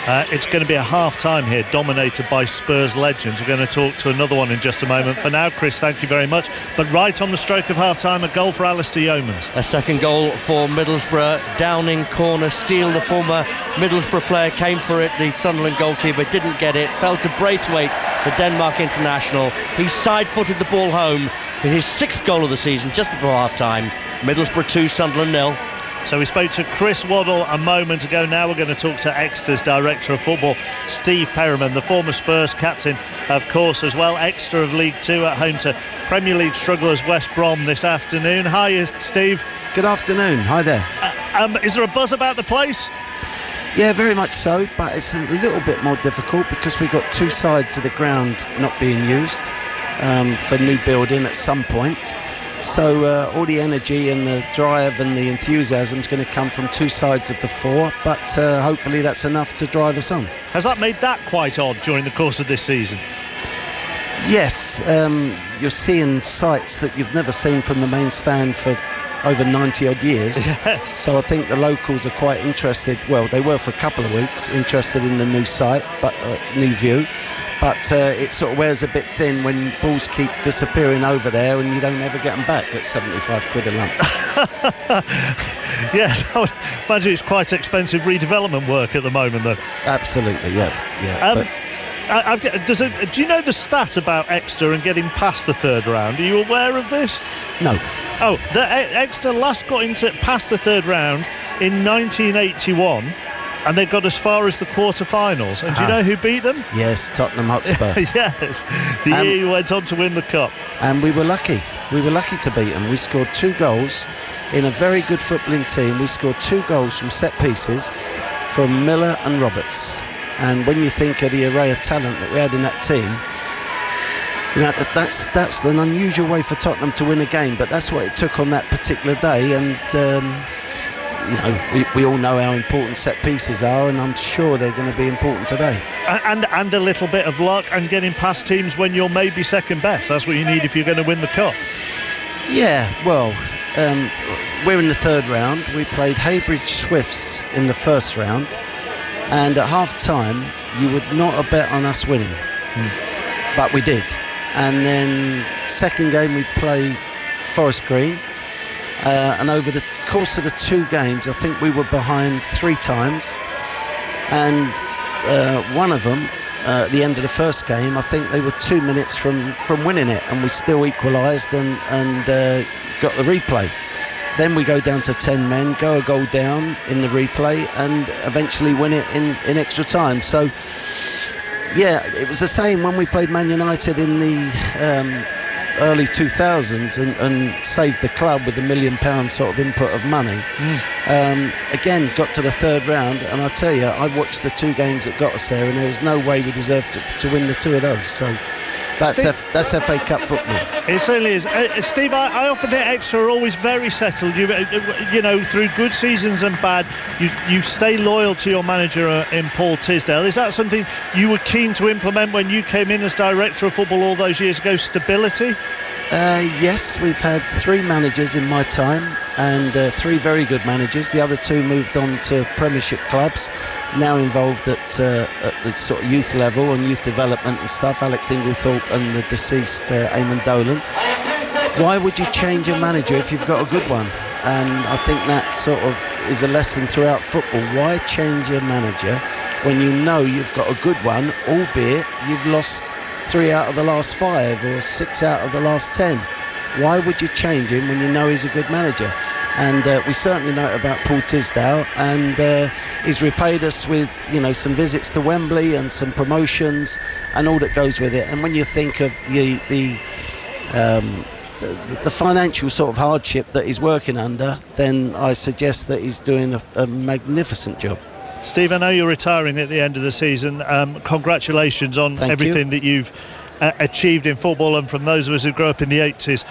It's going to be a half-time here dominated by Spurs legends. We're going to talk to another one in just a moment. For now, Chris, thank you very much. But right on the stroke of half-time, a goal for Alistair Yeomans. A second goal for Middlesbrough. Downing corner, Steele, the former Middlesbrough player, came for it. The Sunderland goalkeeper didn't get it. Fell to Braithwaite, the Denmark international. He side-footed the ball home for his 6th goal of the season just before half-time. Middlesbrough 2, Sunderland 0. So we spoke to Chris Waddle a moment ago. Now we're going to talk to Exeter's director of football, Steve Perriman, the former Spurs captain, of course, as well. Exeter of League 2 at home to Premier League strugglers West Brom this afternoon. Hi, Steve. Good afternoon. Hi there. Is there a buzz about the place? Yeah, very much so, but it's a little bit more difficult because we've got 2 sides of the ground not being used for new building at some point. So all the energy and the drive and the enthusiasm is going to come from 2 sides of the 4, but hopefully that's enough to drive us on. Has that made that quite odd during the course of this season? Yes, you're seeing sights that you've never seen from the main stand for over 90 odd years. Yes. So I think the locals are quite interested. Well, they were for a couple of weeks interested in the new site, but new view. But it sort of wears a bit thin when balls keep disappearing over there and you don't ever get them back at 75 quid a lump. Yes, I would imagine it's quite expensive redevelopment work at the moment, though. Absolutely, yeah. Do you know the stat about Exeter and getting past the 3rd round? Are you aware of this? No. Oh, Exeter last got past the 3rd round in 1981. And they got as far as the quarter-finals. And do you know who beat them? Yes, Tottenham Hotspur. Yes, the year you went on to win the cup. And we were lucky. We were lucky to beat them. We scored 2 goals in a very good footballing team. We scored 2 goals from set pieces from Miller and Roberts. And when you think of the array of talent that we had in that team, that's an unusual way for Tottenham to win a game. But that's what it took on that particular day. And we all know how important set pieces are, and I'm sure they're going to be important today. And a little bit of luck and getting past teams when you're maybe second best. That's what you need if you're going to win the cup. Yeah, well, we're in the 3rd round. We played Haybridge Swifts in the 1st round, and at half-time you would not have bet on us winning, but we did. And then second game we played Forest Green. And over the course of the 2 games, I think we were behind 3 times, and one of them, at the end of the first game, I think they were 2 minutes from winning it, and we still equalised and got the replay. Then we go down to 10 men, go a goal down in the replay, and eventually win it in extra time. So, yeah, it was the same when we played Man United in the early 2000s and saved the club with £1 million sort of input of money. Again, got to the 3rd round, and I tell you, I watched the 2 games that got us there, and there was no way we deserved to win the 2 of those. So that's FA Cup football. It certainly is. Steve, I often think Exeter are always very settled. You know, through good seasons and bad, you stay loyal to your manager in Paul Tisdale. Is that something you were keen to implement when you came in as director of football all those years ago, stability? Yes, we've had 3 managers in my time, and 3 very good managers. The other 2 moved on to Premiership clubs, now involved at the sort of youth level and youth development and stuff. Alex Inglethorpe and the deceased Eamon Dolan. Why would you change a manager if you've got a good one? And I think that sort of is a lesson throughout football. Why change a manager when you know you've got a good one, albeit you've lost 3 out of the last 5 or 6 out of the last 10? Why would you change him when you know he's a good manager? And we certainly know it about Paul Tisdale, and he's repaid us with, you know, some visits to Wembley and some promotions and all that goes with it. And when you think of the financial sort of hardship that he's working under, then I suggest that he's doing a magnificent job. Steve, I know you're retiring at the end of the season. Congratulations on everything that you've achieved in football, and from those of us who grew up in the 80s,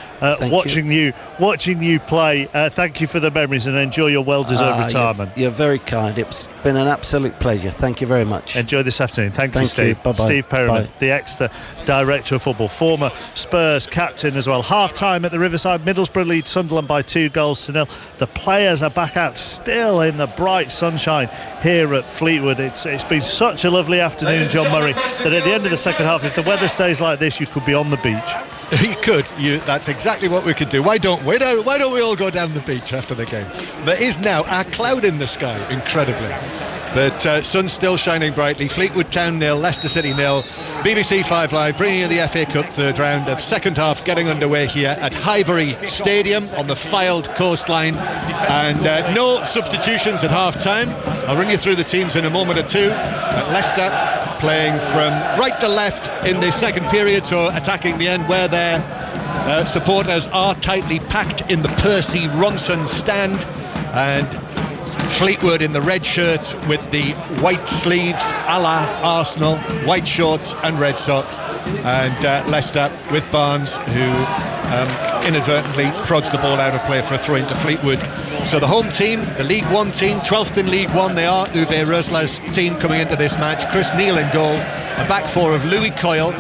watching you play, thank you for the memories and enjoy your well-deserved retirement. You're very kind. It's been an absolute pleasure. Thank you very much. Enjoy this afternoon. Thank you, Steve. Bye-bye. Steve Perriman, Bye. the Exeter Director of Football, former Spurs captain as well. Half-time at the Riverside, Middlesbrough lead Sunderland by 2-0. The players are back out still in the bright sunshine here at Fleetwood. It's been such a lovely afternoon, John Murray, that at the end of the second half, if the weather stays like this, you could be on the beach. You could. That's exactly what we could do. Why don't we all go down the beach after the game? There is now a cloud in the sky, incredibly. But sun's still shining brightly. Fleetwood Town 0, Leicester City 0. BBC 5 Live bringing in the FA Cup third round of second half getting underway here at Highbury Stadium on the Fylde coastline. And no substitutions at half time. I'll run you through the teams in a moment or two. Leicester playing from right to left in the second period, so attacking the end where their supporters are tightly packed in the Percy Ronson stand, and Fleetwood in the red shirt with the white sleeves a la Arsenal, white shorts and red socks, and Leicester with Barnes, who inadvertently prods the ball out of play for a throw into Fleetwood. So the home team, the League One team, 12th in League One they are, Uwe Rösler's team coming into this match. Chris Neal in goal, a back four of Louis Coyle,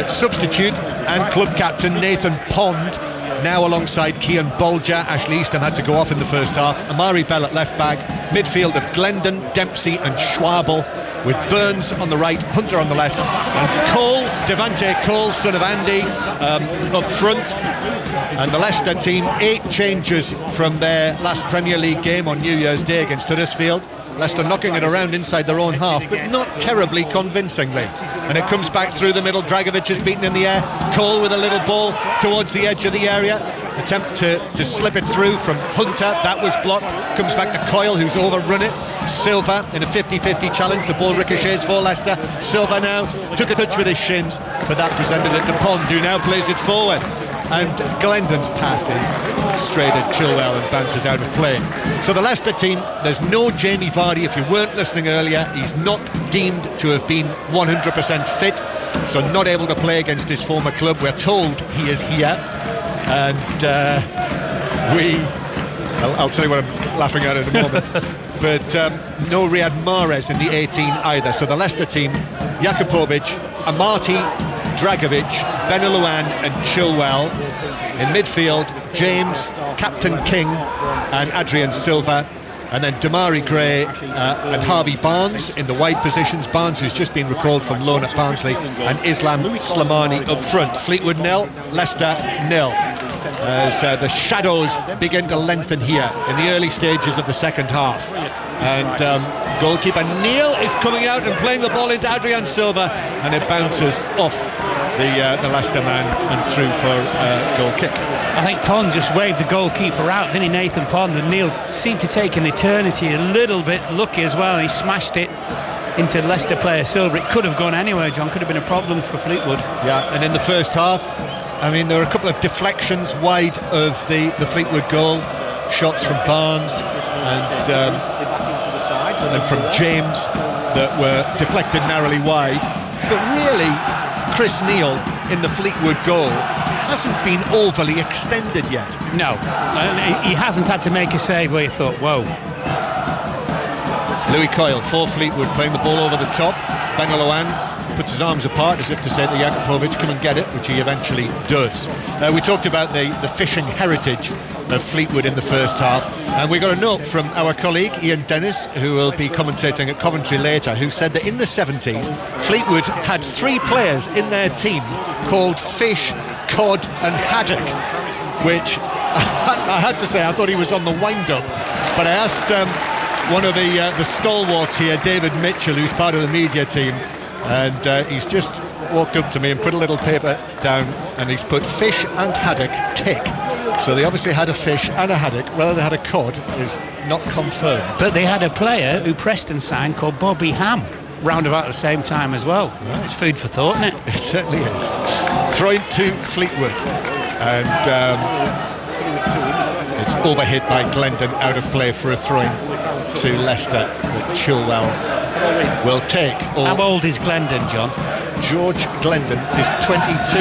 substitute and club captain Nathan Pond, now alongside Kian Bolger. Ashley Eastham had to go off in the first half. Amari Bell at left back, midfield of Glendon, Dempsey and Schwabel, with Burns on the right, Hunter on the left, and Cole, Devante Cole, son of Andy, up front. And the Leicester team, 8 changes from their last Premier League game on New Year's Day against Huddersfield. Leicester knocking it around inside their own half, but not terribly convincingly. And it comes back through the middle. Dragovic is beaten in the air. Cole with a little ball towards the edge of the area. Attempt to slip it through from Hunter. That was blocked. Comes back to Coyle, who's overrun it. Silva in a 50-50 challenge. The ball ricochets for Leicester. Silva now took a touch with his shins, but that presented it to Pond, who now plays it forward. And Glendon's passes straight at Chilwell and bounces out of play. So the Leicester team, there's no Jamie Vardy. If you weren't listening earlier, he's not deemed to have been 100% fit, so not able to play against his former club. We're told he is here, and I'll tell you what I'm laughing at in a moment. But no Riyad Mahrez in the 18 either. So the Leicester team, Jakubovic, Amati, Dragovic, Benalouan and Chilwell. In midfield, James, Captain King and Adrian Silva. And then Damari Gray and Harvey Barnes in the wide positions. Barnes, who's just been recalled from loan at Barnsley, and Islam Slimani up front. Fleetwood 0, Leicester 0. As the shadows begin to lengthen here in the early stages of the second half. And goalkeeper Neil is coming out and playing the ball into Adrian Silva, and it bounces off the Leicester man and through for a goal kick. I think Pond just waved the goalkeeper out, didn't he, Nathan Pond? And Neil seemed to take an eternity, a little bit lucky as well. He smashed it into Leicester player Silva. It could have gone anywhere, John. Could have been a problem for Fleetwood. Yeah, and in the first half, I mean, there were a couple of deflections wide of the Fleetwood goal, shots from Barnes and from James that were deflected narrowly wide. But really, Chris Neal in the Fleetwood goal hasn't been overly extended yet. No, he hasn't had to make a save where you thought, whoa. Louis Coyle for Fleetwood, playing the ball over the top. Benalouan puts his arms apart as if to say to Jakubovic, come and get it, which he eventually does. We talked about the fishing heritage of Fleetwood in the first half, and we got a note from our colleague Ian Dennis, who will be commentating at Coventry later, who said that in the 70s Fleetwood had 3 players in their team called Fish, Cod and Haddock, which I had to say I thought he was on the wind-up, but I asked one of the stalwarts here, David Mitchell, who's part of the media team, and he's just walked up to me and put a little paper down, and he's put fish and haddock tick. So they obviously had a fish and a haddock. Whether they had a cod is not confirmed. But they had a player who Preston signed called Bobby Ham round about the same time as well. Right. It's food for thought, isn't it? It certainly is. Throw to Fleetwood, and it's overhit by Glendon, out of play for a throw-in to Leicester that Chilwell will take. How old is Glendon, John? George Glendon is 22.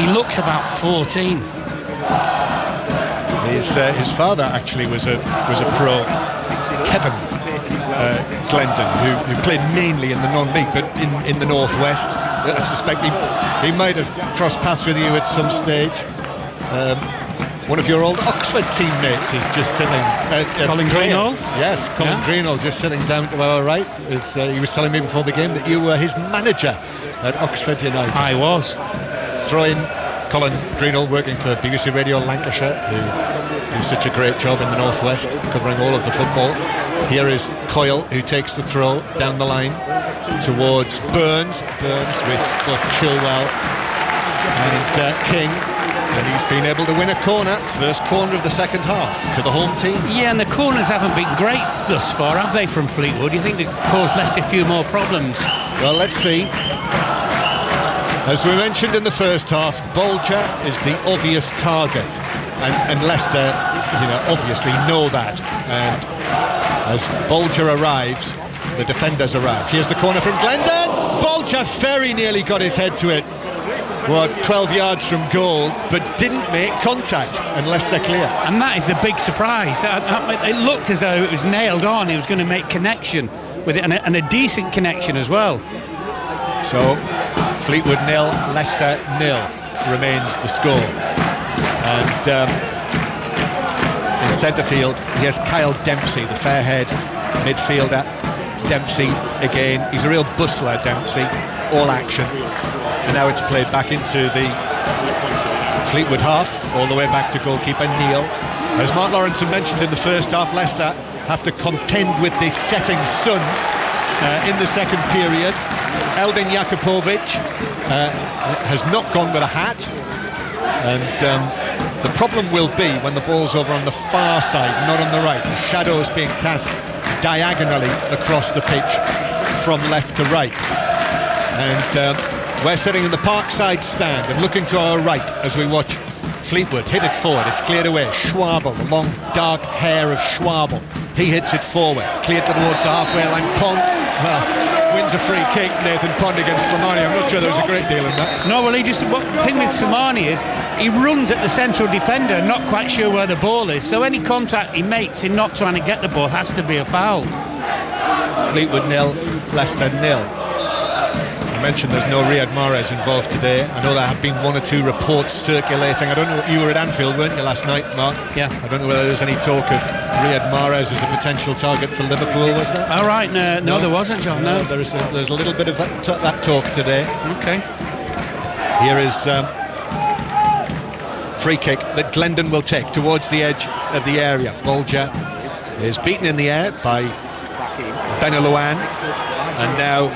He looks about 14. His father actually was a pro, Kevin Glendon, who played mainly in the non-league, but in the northwest. I suspect he might have crossed paths with you at some stage. One of your old Oxford teammates is just sitting. Colin Greenall? Yes, Colin Greenall just sitting down to our right. He was telling me before the game that you were his manager at Oxford United. I was. Throw in Colin Greenall, working for BBC Radio Lancashire, who do such a great job in the northwest, covering all of the football. Here is Coyle, who takes the throw down the line towards Burns. Burns with both Chilwell and King. And he's been able to win a corner, first corner of the second half, to the home team. Yeah, and the corners haven't been great thus far, have they, from Fleetwood? Do you think they've caused Leicester a few more problems? Well, let's see. As we mentioned in the first half, Bolger is the obvious target, and Leicester, obviously know that. And as Bolger arrives, the defenders arrive. Here's the corner from Glendon. Bolger very nearly got his head to it. 12 yards from goal, but didn't make contact, and Leicester clear. And that is the big surprise. It looked as though it was nailed on. He was going to make connection with it, and a decent connection as well. So Fleetwood 0, Leicester 0 remains the score. And in centre field, he has Kyle Dempsey, the fair-haired midfielder. Dempsey again, he's a real bustler, Dempsey, all action. And now it's played back into the Fleetwood half, all the way back to goalkeeper Neil. As Mark Lawrenson mentioned in the first half, Leicester have to contend with this setting sun in the second period. Eldin Jakupovic has not gone with a hat, and the problem will be when the ball's over on the far side, not on the right. The shadows being cast diagonally across the pitch from left to right. And we're sitting in the Parkside stand and looking to our right as we watch Fleetwood hit it forward. It's cleared away. Schwabel, the long dark hair of Schwabel. He hits it forward. Cleared towards the halfway line. Pond, wins a free kick. Nathan Pond against Slimani. I'm not sure there was a great deal in that. No, well, the thing with Slimani is he runs at the central defender, not quite sure where the ball is. So any contact he makes in not trying to get the ball has to be a foul. Fleetwood 0, Leicester 0. Mentioned there's no Riyad Mahrez involved today. I know there have been one or two reports circulating. I don't know, you were at Anfield, weren't you, last night, Mark? Yeah. I don't know whether there was any talk of Riyad Mahrez as a potential target for Liverpool, was there? All right, no, there wasn't, John. No, there's a little bit of that talk today. Okay. Here is free kick that Glendon will take towards the edge of the area. Bolger is beaten in the air by Benalouan, and now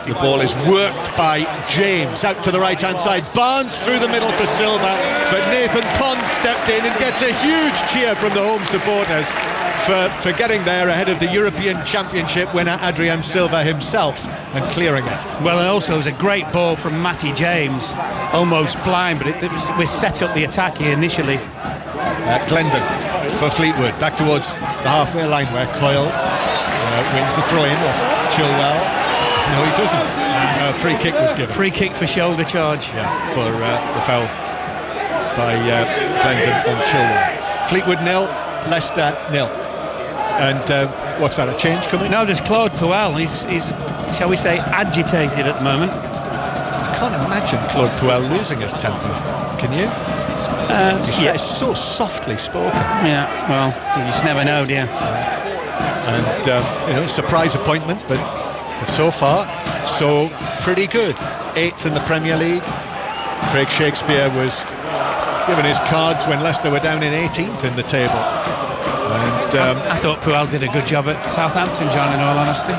the ball is worked by James out to the right hand side. Barnes through the middle for Silva, but Nathan Pond stepped in and gets a huge cheer from the home supporters for getting there ahead of the European Championship winner Adrian Silva himself and clearing it. Well, and also it was a great ball from Matty James, almost blind, but we set up the attack here initially. Glendon for Fleetwood, back towards the halfway line where Coyle wins the throw-in off Chilwell. No, he doesn't. Free kick was given. Free kick for shoulder charge. Yeah, for the foul by Glendon on Chilwell. Fleetwood 0, Leicester 0. And what's that, a change coming? No, there's Claude Puel. He's shall we say, agitated at the moment. I can't imagine Claude Puel losing his temper. Can you? He's so softly spoken. Yeah, well, you just never know, do you? And surprise appointment, but so far so pretty good. 8th in the Premier League. Craig Shakespeare was given his cards when Leicester were down in 18th in the table. And I thought Puel did a good job at Southampton, John, in all honesty.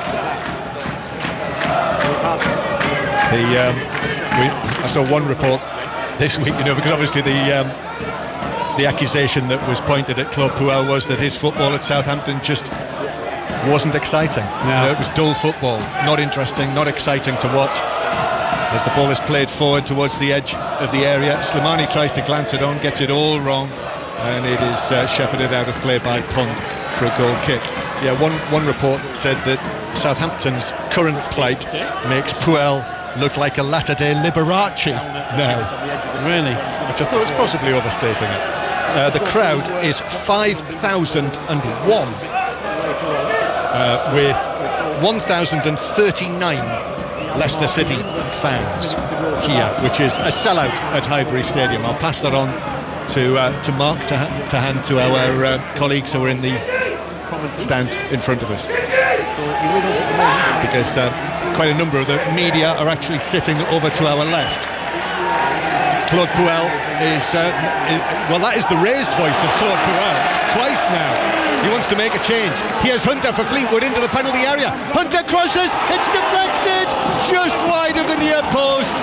I saw one report this week, because obviously the accusation that was pointed at Claude Puel was that his football at Southampton just wasn't exciting. No. It was dull football, not interesting, not exciting to watch. As the ball is played forward towards the edge of the area, Slimani tries to glance it on, gets it all wrong, and it is shepherded out of play by Pond for a goal kick. Yeah, one report said that Southampton's current plight makes Puel look like a latter-day Liberace now. Really? Which I thought was possibly overstating it. The crowd is 5,001, with 1,039 Leicester City fans here, which is a sellout at Highbury Stadium. I'll pass that on to Mark to hand to our colleagues who are in the stand in front of us, because quite a number of the media are actually sitting over to our left. Claude Puel is that is the raised voice of Claude Puel twice now. He wants to make a change. Here's Hunter for Fleetwood into the penalty area. Hunter crosses, it's deflected just wide of the near post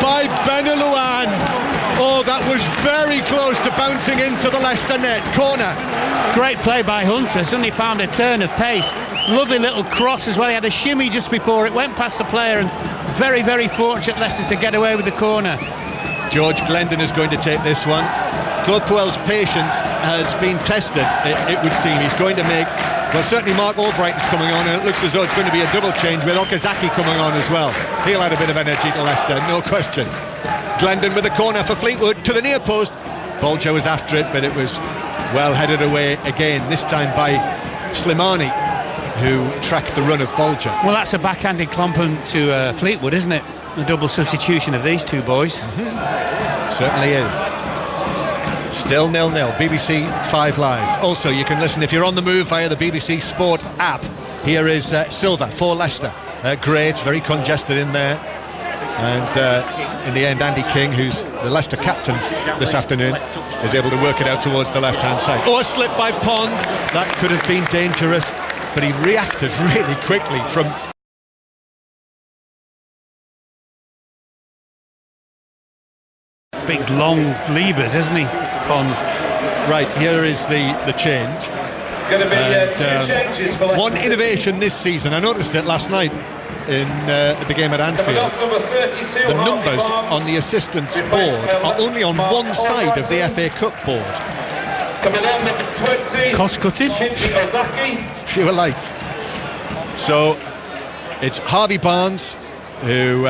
by Benalouan. Oh, that was very close to bouncing into the Leicester net. Corner. Great play by Hunter. Suddenly found a turn of pace. Lovely little cross as well. He had a shimmy just before it went past the player, and very, very fortunate Leicester to get away with the corner. George Glendon is going to take this one. Claude Puel's patience has been tested, it would seem. He's going to make, well, certainly Mark Albright's coming on, and it looks as though it's going to be a double change with Okazaki coming on as well. He'll add a bit of energy to Leicester, no question. Glendon with a corner for Fleetwood to the near post. Bolger was after it, but it was well headed away again, this time by Slimani, who tracked the run of Bolger. Well, that's a backhanded compliment to Fleetwood, isn't it? The double substitution of these two boys. Certainly is. Still 0-0. BBC 5 Live. Also, you can listen if you're on the move via the BBC Sport app. Here is Silva for Leicester. Great, very congested in there. And in the end, Andy King, who's the Leicester captain this afternoon, is able to work it out towards the left-hand side. Oh, a slip by Pond. That could have been dangerous, but he reacted really quickly from... Big long levers, isn't he, Pond? Right, here is the change. Going to be two changes for Leicester one innovation this season. I noticed it last night in the game at Anfield. Number 32, the numbers on the assistants board are only on one side of the FA Cup board. Coming on, number 20. Cost cutting. Shinji Ozaki. Fewer lights. So it's Harvey Barnes who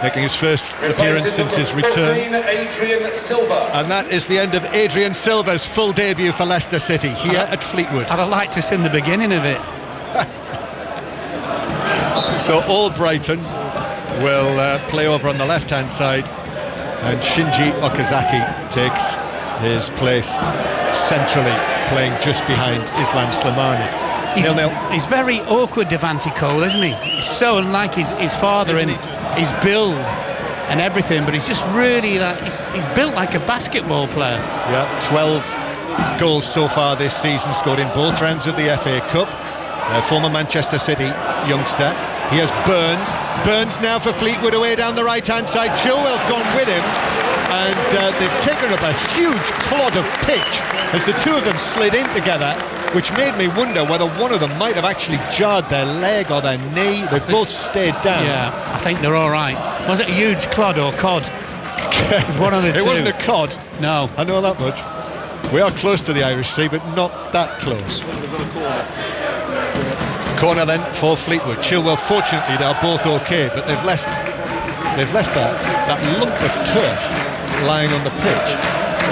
making his first appearance since his return. 13, Adrian Silva. And that is the end of Adrian Silva's full debut for Leicester City here at Fleetwood. I'd have liked to see the beginning of it. So Albrighton will play over on the left-hand side, and Shinji Okazaki takes his place centrally, playing just behind Islam Slimani. He's very awkward, Devante Cole, isn't he? He's so unlike his father in his build and everything, but he's just really he's built like a basketball player. Yeah, 12 goals so far this season, scored in both rounds of the FA Cup. Former Manchester City youngster. Here's Burns now for Fleetwood away down the right-hand side. Chilwell's gone with him, and they've taken up a huge clod of pitch as the two of them slid in together, which made me wonder whether one of them might have actually jarred their leg or their knee. They both stayed down. Yeah, I think they're all right. Was it a huge clod or cod? One of the two. It wasn't a cod. No. I know that much. We are close to the Irish Sea, but not that close. Corner then for Fleetwood. Chilwell, fortunately, they're both okay, but they've left that lump of turf lying on the pitch.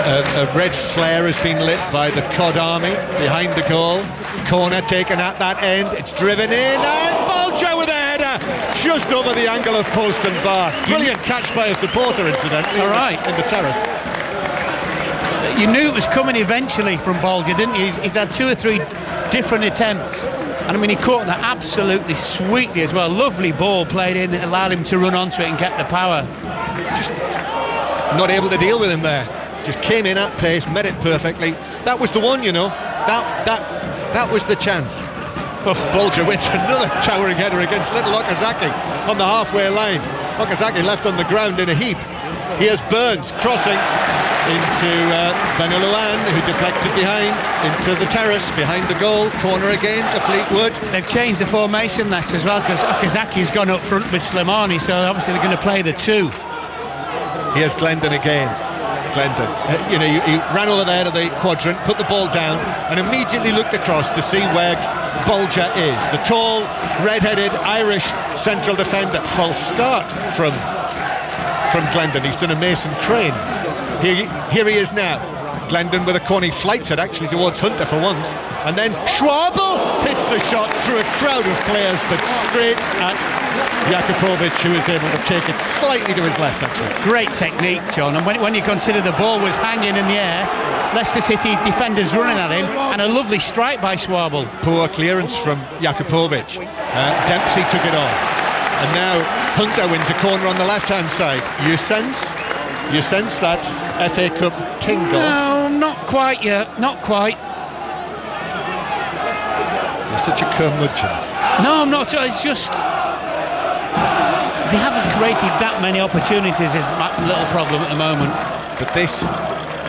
A red flare has been lit by the COD army behind the goal. Corner taken at that end. It's driven in, and Bolger with a header just over the angle of post and bar. Brilliant catch by a supporter, incidentally. All right, in the terrace. You knew it was coming eventually from Bolger, didn't you? He's had 2 or 3 different attempts, and I mean, he caught that absolutely sweetly as well. Lovely ball played in, it allowed him to run onto it and get the power. Just not able to deal with him there. Just came in at pace, met it perfectly. That was the one, you know. That was the chance. Bolger wins another towering header against little Okazaki on the halfway line. Okazaki left on the ground in a heap. Here's Burns crossing into Benelouan, who deflected behind into the terrace behind the goal. Corner again to Fleetwood. They've changed the formation, Leicester, as well, because Okazaki's gone up front with Slimani, so obviously they're going to play the two. Here's Glendon again. Glendon, he ran over there to the quadrant, put the ball down, and immediately looked across to see where Bolger is. The tall, red-headed Irish central defender. False start from Glendon. He's done a Mason Crane. Here he is now. Glendon with a corner. He flights it actually towards Hunter for once, and then Schwabel hits the shot through a crowd of players, but straight at Jakubovic, who is able to take it slightly to his left actually. Great technique, John, and when you consider the ball was hanging in the air, Leicester City defenders running at him, and a lovely strike by Schwabel. Poor clearance from Jakubovic. Dempsey took it on, and now Hunter wins a corner on the left hand side. You sense that FA Cup tingle? No, not quite yet, not quite. You're such a curmudgeon. No, I'm not. It's just they haven't created that many opportunities, is my little problem at the moment. But this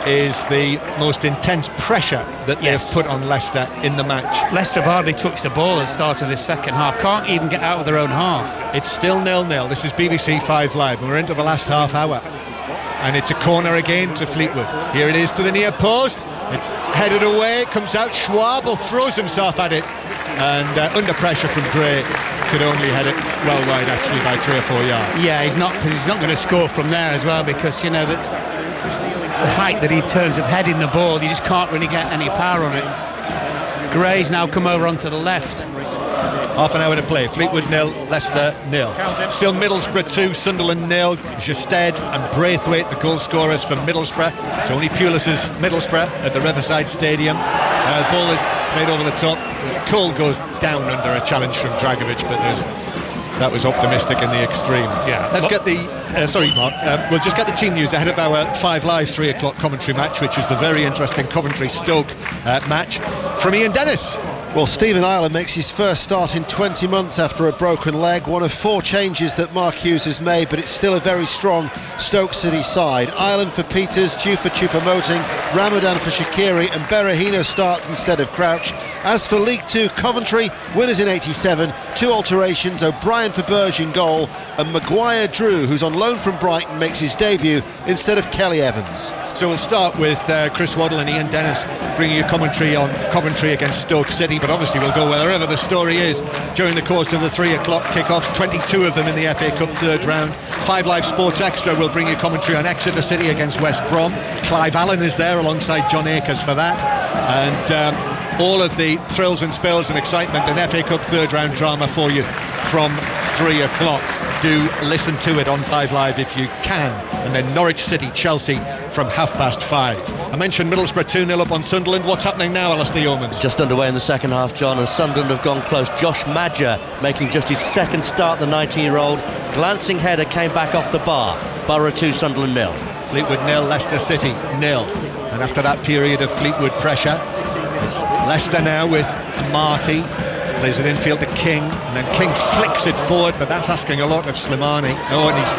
is the most intense pressure that they've put on Leicester in the match. Leicester hardly touched the ball at the start of this second half. Can't even get out of their own half. It's still 0-0. This is BBC 5 Live, and we're into the last half hour. And it's a corner again to Fleetwood. Here it is to the near post. It's headed away, comes out. Schwabel throws himself at it, and under pressure from Gray, could only head it well wide actually by 3 or 4 yards. Yeah, he's not going to score from there as well, because the height that he turns of heading the ball, you just can't really get any power on it. Gray's now come over onto the left. Half an hour to play. Fleetwood 0, Leicester 0. Still Middlesbrough 2, Sunderland 0. Gested and Braithwaite, the goal scorers for Middlesbrough. It's only Pulis's Middlesbrough at the Riverside Stadium. Ball is played over the top. Cole goes down under a challenge from Dragovic, but that was optimistic in the extreme. Yeah. Let's get the... sorry, Mark. We'll just get the team news ahead of our 5 Live 3 o'clock commentary match, which is the very interesting Coventry-Stoke match. From Ian Dennis. Well, Stephen Ireland makes his first start in 20 months after a broken leg. One of 4 changes that Mark Hughes has made, but it's still a very strong Stoke City side. Ireland for Peters, Due for Choupo-Moting, Ramadan for Shaqiri, and Berahino starts instead of Crouch. As for League 2, Coventry, winners in 87, 2 alterations, O'Brien for Burge in goal, and Maguire Drew, who's on loan from Brighton, makes his debut instead of Kelly Evans. So we'll start with Chris Waddle and Ian Dennis bringing you commentary on Coventry against Stoke City, but obviously we'll go wherever the story is during the course of the 3 o'clock kickoffs, 22 of them in the FA Cup third round. 5 Live Sports Extra will bring you commentary on Exeter City against West Brom. Clive Allen is there alongside John Akers for that, and all of the thrills and spills and excitement and FA Cup third round drama for you from 3 o'clock. Do listen to it on 5 Live if you can. And then Norwich City, Chelsea from 5:30. I mentioned Middlesbrough 2-0 up on Sunderland. What's happening now, Alistair Yeomans? Just underway in the second half, John, and Sunderland have gone close. Josh Madger making just his second start, the 19-year-old. Glancing header came back off the bar. Borough 2, Sunderland 0. Fleetwood 0, Leicester City 0. And after that period of Fleetwood pressure, it's Leicester now with Marty. Plays it infield to King, and then King flicks it forward, but that's asking a lot of Slimani. Oh, and he's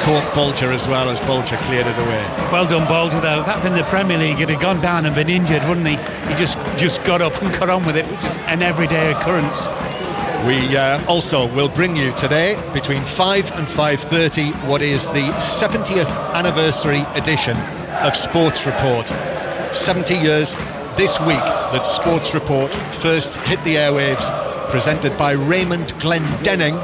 caught Bolger as well, as Bolger cleared it away. Well done, Bolger, though. That in the Premier League, he'd have gone down and been injured, wouldn't he? He just got up and got on with it, which is an everyday occurrence. We also will bring you today, between 5 and 5:30, what is the 70th anniversary edition of Sports Report. 70 years this week that Sports Report first hit the airwaves, presented by Raymond Glendenning.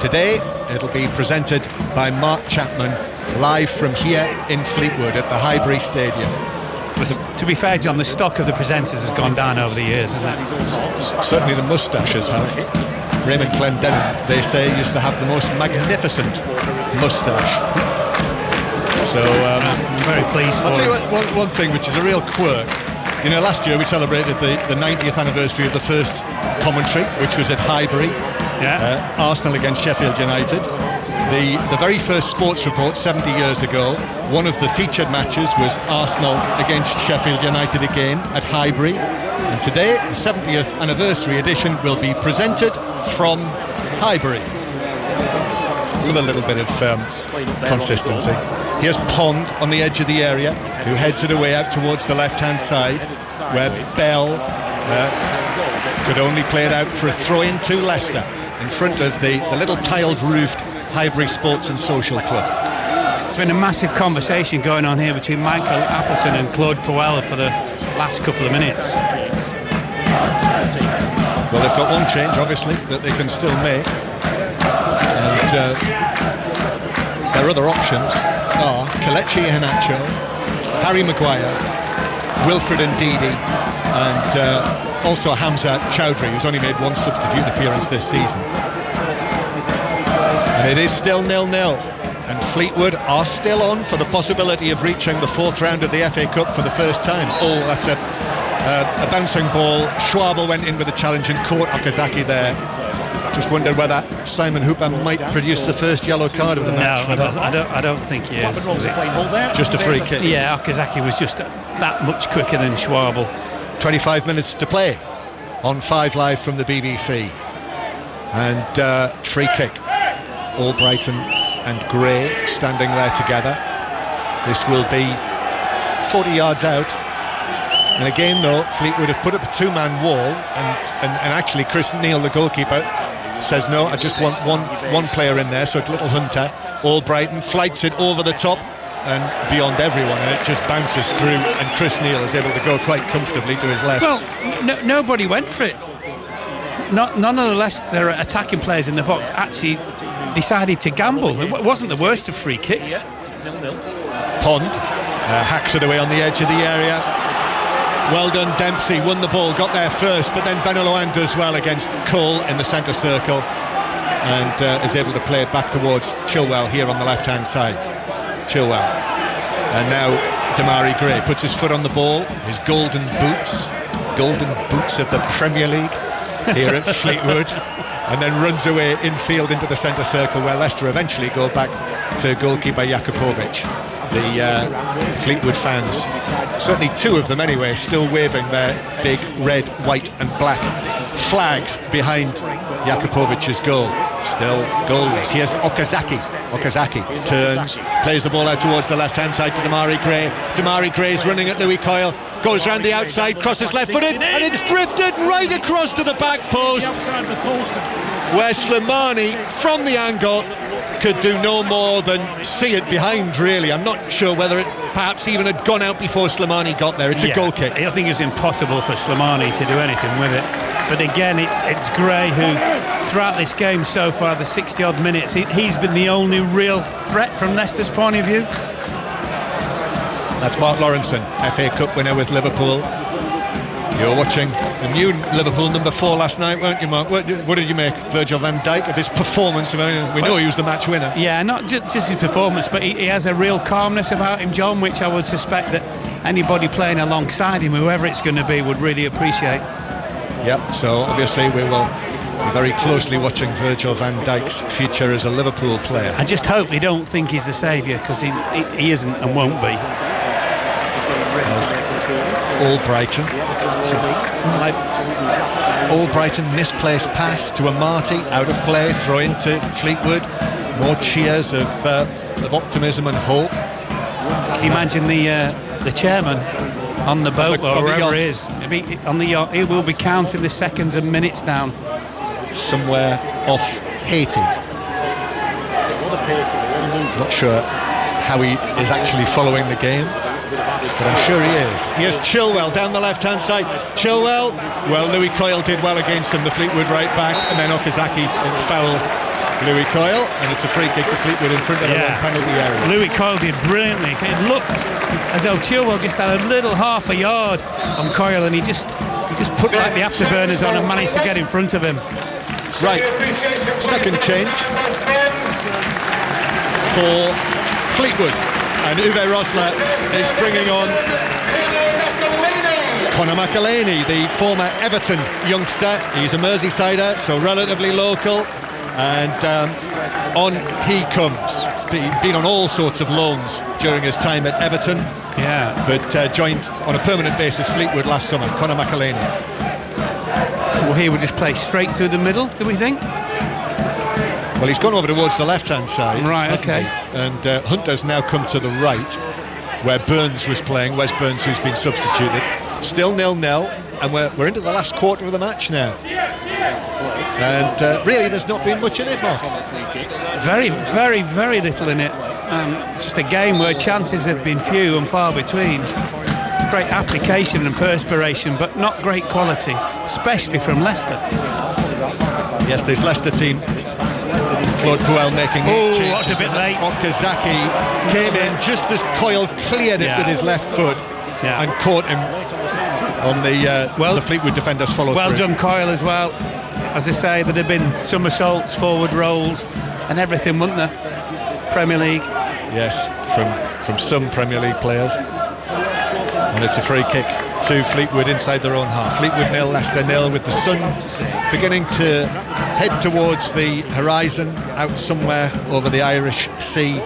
Today it'll be presented by Mark Chapman, live from here in Fleetwood at the Highbury Stadium. To be fair, John, the stock of the presenters has gone down over the years, hasn't it? Certainly the moustaches have. Raymond Glendenning, they say, used to have the most magnificent moustache. So I'm very pleased. I'll tell you one thing which is a real quirk. You know, last year we celebrated the 90th anniversary of the first commentary, which was at Highbury. Arsenal against Sheffield United. The very first sports report 70 years ago, one of the featured matches was Arsenal against Sheffield United again at Highbury. And today, the 70th anniversary edition will be presented from Highbury. With a little bit of consistency. Here's Pond on the edge of the area, who heads it away out towards the left-hand side, where Bell could only play it out for a throw-in to Leicester, in front of the little tiled-roofed Highbury Sports and Social Club. There's been a massive conversation going on here between Michael Appleton and Claude Puel for the last couple of minutes. Well, they've got one change, obviously, that they can still make. And their other options are Kelechi Iheanacho, Harry Maguire, Wilfred Ndidi, and also Hamza Chowdhury, who's only made one substitute appearance this season. And it is still 0-0. And Fleetwood are still on for the possibility of reaching the fourth round of the FA Cup for the first time. Oh, that's a bouncing ball. Schwabel went in with a challenge and caught Okazaki there. Just wondered whether Simon Hooper might produce the first yellow card of the match. No, I don't think he is. Just a free kick. Yeah, Okazaki was just that much quicker than Schwabel. 25 minutes to play on 5 Live from the BBC. And free kick. Albrighton and Gray standing there together. This will be 40 yards out. And again, though, Fleetwood have put up a two-man wall, and actually Chris Neal, the goalkeeper, says no, I just want one player in there. So it's Little Hunter. Albrighton flights it over the top and beyond everyone, and it just bounces through, and Chris Neal is able to go quite comfortably to his left. Well, nobody went for it. None of the Leicester attacking players in the box actually decided to gamble. It wasn't the worst of free kicks. Pond hacks it away on the edge of the area. Well done, Dempsey won the ball, got there first, but then Beneloan does well against Cole in the centre circle, and is able to play it back towards Chilwell here on the left-hand side. Chilwell, and now Damari Gray puts his foot on the ball, his golden boots of the Premier League here at Fleetwood, and then runs away infield into the centre circle, where Leicester eventually go back to goalkeeper Jakupovic. The Fleetwood fans, certainly two of them anyway, still waving their big red, white and black flags behind Jakupovic's goal. Still goalless. Here's Okazaki turns, plays the ball out towards the left-hand side to Damari Gray. Damari Gray's running at Louis Coyle, goes round the outside, crosses left-footed, and it's drifted right across to the back post, where Slimani, from the angle, could do no more than see it behind, really. I'm not sure whether it perhaps even had gone out before Slimani got there. It's a goal kick. I think it was impossible for Slimani to do anything with it. But again, it's Gray who, throughout this game so far, the 60-odd minutes, he's been the only real threat from Leicester's point of view. That's Mark Lawrenson, FA Cup winner with Liverpool. You were watching the new Liverpool number 4 last night, weren't you, Mark? What did you make, Virgil van Dijk, of his performance? We know he was the match winner. Yeah, not just his performance, but he has a real calmness about him, John, which I would suspect that anybody playing alongside him, whoever it's going to be, would really appreciate. Yep, so obviously we will be very closely watching Virgil van Dijk's future as a Liverpool player. I just hope they don't think he's the saviour, because he isn't and won't be. Albrighton. Albrighton misplaced pass to Amati, out of play, throw into Fleetwood. More cheers of optimism and hope. Imagine the chairman on the boat or wherever it is. On the yacht, he will be counting the seconds and minutes down. Somewhere off Haiti. Not sure how he is actually following the game, but I'm sure he is. Here's Chilwell down the left-hand side. Chilwell, well, Louis Coyle did well against him, the Fleetwood right back, and then Okazaki fouls Louis Coyle, and it's a free kick to Fleetwood in front of the penalty area. Louis Coyle did brilliantly. It looked as though Chilwell just had a little half a yard on Coyle, and he just put like the afterburners on and managed to get in front of him. Right, second change for Fleetwood, and Uwe Rosler is bringing on Conor McElhaney, the former Everton youngster. He's a Merseysider, so relatively local, And on he comes. Been on all sorts of loans during his time at Everton. Yeah. But joined on a permanent basis Fleetwood last summer. Conor McElhaney. Well, he would just play straight through the middle, do we think? Well, he's gone over towards the left-hand side. Right, okay. And Hunter's now come to the right, where Burns was playing. Wes Burns, who's been substituted. Still 0-0, and we're into the last quarter of the match now. And really, there's not been much in it, Mark. Very, very, very little in it. Just a game where chances have been few and far between. Great application and perspiration, but not great quality, especially from Leicester. Yes, this Leicester team. Claude Puel making it. That's a bit late. Okazaki came in just as Coyle cleared it with his left foot and caught him on the Fleetwood defender's follow-through. Well done, Coyle, as well. As I say, there'd have been somersaults, forward rolls, and everything, wouldn't there? Premier League. Yes, from some Premier League players. And it's a free kick to Fleetwood inside their own half. Fleetwood 0, Leicester 0, with the sun beginning to head towards the horizon out somewhere over the Irish Sea.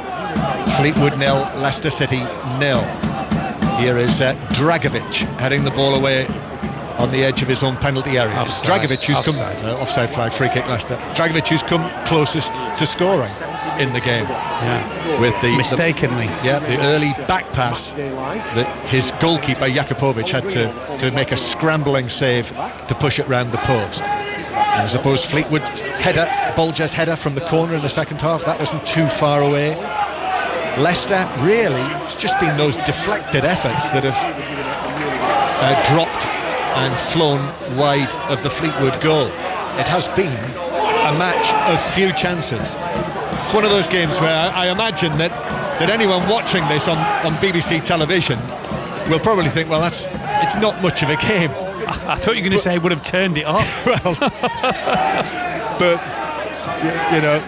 Fleetwood 0, Leicester City 0. Here is Dragovic heading the ball away on the edge of his own penalty area. Dragovic, who's come offside flag, free kick Leicester. Dragovic, who's come closest to scoring in the game. Yeah. With the mistakenly. The early back pass that his goalkeeper Jakubovic had to make a scrambling save to push it round the post. And I suppose Fleetwood's header, Bolger's header from the corner in the second half, that wasn't too far away. Leicester, really, it's just been those deflected efforts that have dropped and flown wide of the Fleetwood goal. It has been a match of few chances. It's one of those games where I imagine that anyone watching this on BBC television will probably think, well, it's not much of a game. I thought you were going to say would have turned it off. Well, but you know,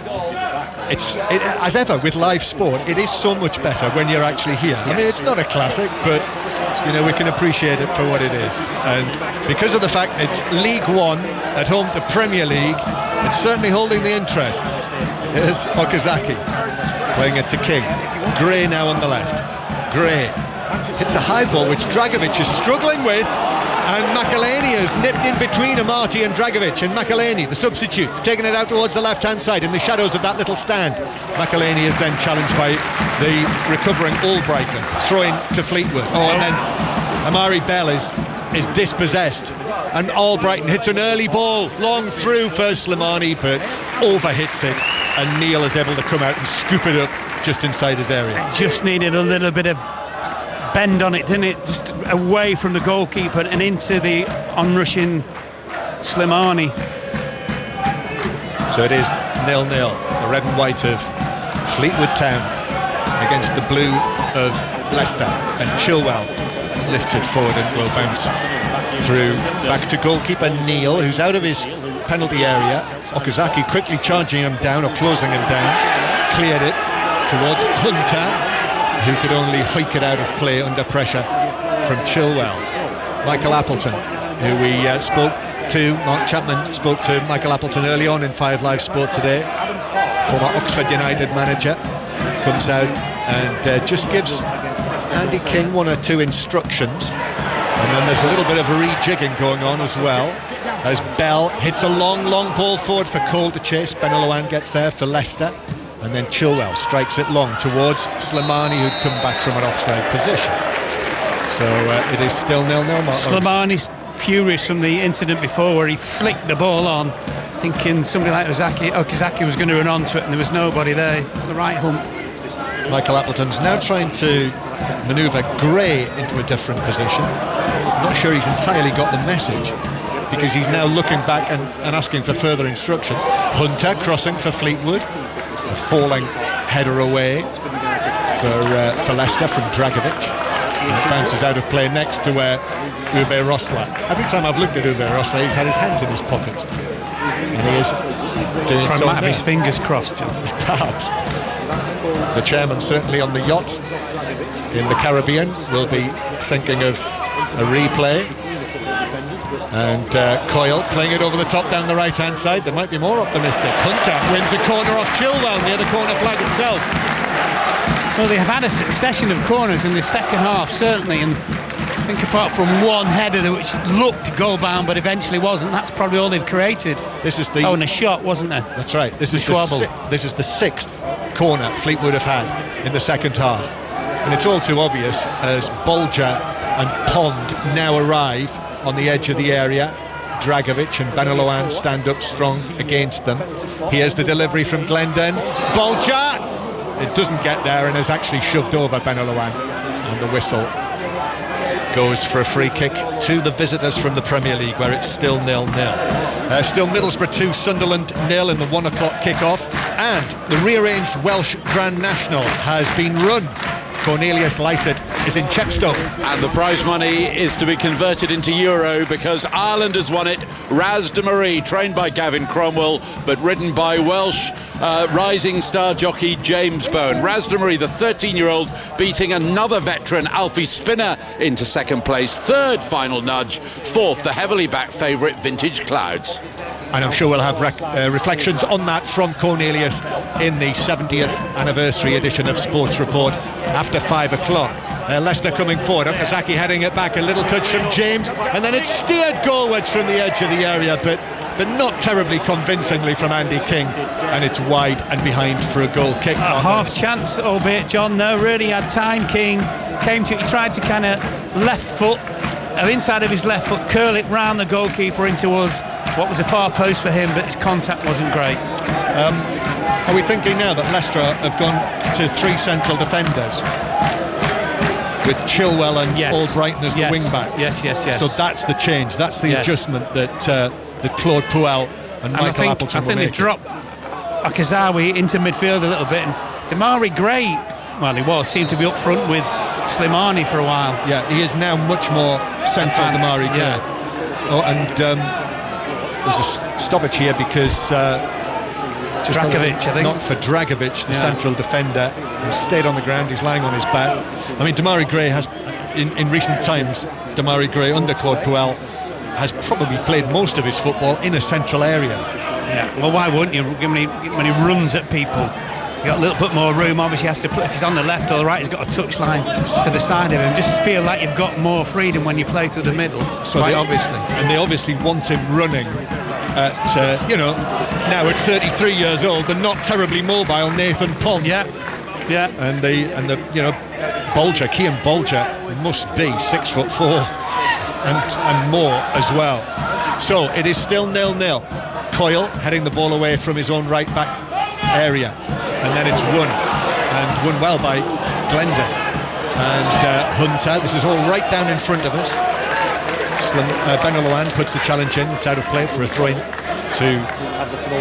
as ever with live sport, it is so much better when you're actually here. Yes. I mean, it's not a classic, but you know, we can appreciate it for what it is. And because of the fact it's League One at home to Premier League, it's certainly holding the interest. Here's Okazaki playing it to King. Gray now on the left. Gray hits a high ball which Dragovic is struggling with, and McElhaney has nipped in between Amati and Dragovic, and McElhaney, the substitute's taking it out towards the left-hand side in the shadows of that little stand. McElhaney is then challenged by the recovering Albrighton, throwing to Fleetwood. And then Amari Bell is dispossessed, and Albrighton hits an early ball long through for Slimani, but overhits it, and Neil is able to come out and scoop it up just inside his area. Just needed a little bit of bend on it, didn't it? Just away from the goalkeeper and into the onrushing Slimani. So it is 0-0. The red and white of Fleetwood Town against the blue of Leicester, and Chilwell lifts it forward and will bounce through back to goalkeeper Neil, who's out of his penalty area. Okazaki quickly charging him down or closing him down, cleared it towards Hunter, who could only hike it out of play under pressure from Chilwell. Michael Appleton, who we spoke to, Mark Chapman spoke to Michael Appleton early on in 5 Live Sport today, former Oxford United manager, comes out and just gives Andy King 1 or 2 instructions, and then there's a little bit of rejigging going on as well, as Bell hits a long ball forward for Cole to chase. Ben Oloan gets there for Leicester, and then Chilwell strikes it long towards Slimani, who'd come back from an offside position. So it is still 0-0. Slimani's furious from the incident before where he flicked the ball on, thinking somebody like Okazaki was going to run onto it, and there was nobody there at the right hump. Michael Appleton's now trying to manoeuvre Gray into a different position. I'm not sure he's entirely got the message, because he's now looking back and asking for further instructions. Hunter crossing for Fleetwood, a falling header away for Leicester from Dragovic, and it bounces out of play next to Uwe Rosler. Every time I've looked at Uwe Rosler, he's had his hands in his pockets, and he is doing so. Might have his fingers crossed, John. Perhaps. The chairman, certainly on the yacht in the Caribbean, will be thinking of a replay. And Coyle playing it over the top down the right-hand side. They might be more optimistic. Hunter wins a corner off Chilwell near the corner flag itself. Well, they have had a succession of corners in the second half, certainly, and I think apart from one header which looked goal-bound but eventually wasn't, that's probably all they've created. This is the and a shot, wasn't there? That's right. This is the sixth corner Fleetwood have had in the second half, and it's all too obvious as Bolger and Pond now arrive on the edge of the area. Dragovic and Beneloan stand up strong against them. Here's the delivery from Glendon. Bolger! It doesn't get there and is actually shoved over Beneloan, and the whistle goes for a free kick to the visitors from the Premier League, where it's still 0-0. Still Middlesbrough 2, Sunderland 0 in the 1 o'clock kick-off, and the rearranged Welsh Grand National has been run. Cornelius Lycett is in Chepstow. And the prize money is to be converted into euro because Ireland has won it. Raz de Marie, trained by Gavin Cromwell, but ridden by Welsh rising star jockey James Bowen. Raz de Marie, the 13-year-old, beating another veteran, Alfie Spinner, into second place. Third final nudge. Fourth, the heavily backed favourite, Vintage Clouds. And I'm sure we'll have reflections on that from Cornelius in the 70th anniversary edition of Sports Report after 5 o'clock. Leicester coming forward. Okazaki heading it back. A little touch from James, and then it's steered goalwards from the edge of the area, but not terribly convincingly from Andy King, and it's wide and behind for a goal kick. A half chance, albeit John, though, really had time. King came to it. He tried to kind of left foot, inside of his left foot, curl it round the goalkeeper into us. What was a far post for him, but his contact wasn't great. Are we thinking now that Leicester have gone to 3 central defenders with Chilwell and Albrighton as the wing backs? Yes. So that's the change. That's the adjustment that Claude Puel and Michael Appleton I think they've dropped Akazawi into midfield a little bit, and Damari Gray, seemed to be up front with Slimani for a while. Yeah, he is now much more central, Damari Gray. Yeah. Oh, and there's a stoppage here because Dragovic, I think. Not for Dragovic, the central defender, who stayed on the ground. He's lying on his back. I mean, Damari Gray has, in recent times, Damari Gray under Claude Puel has probably played most of his football in a central area. Yeah, well, why wouldn't you? When he runs at people, you got a little bit more room. Obviously, he has to play. If he's on the left or the right, he's got a touch line to the side of him. Just feel like you've got more freedom when you play through the middle. So obviously, and they obviously want him running at now at 33 years old, the not terribly mobile Nathan Pond. Yeah. And the Bolger, Kean Bolger, must be 6'4" and more as well. So it is still 0-0. Coyle heading the ball away from his own right back area, and then it's won well by Glendon and Hunter. This is all right down in front of us. Beneloan puts the challenge in. It's out of play for a throw-in to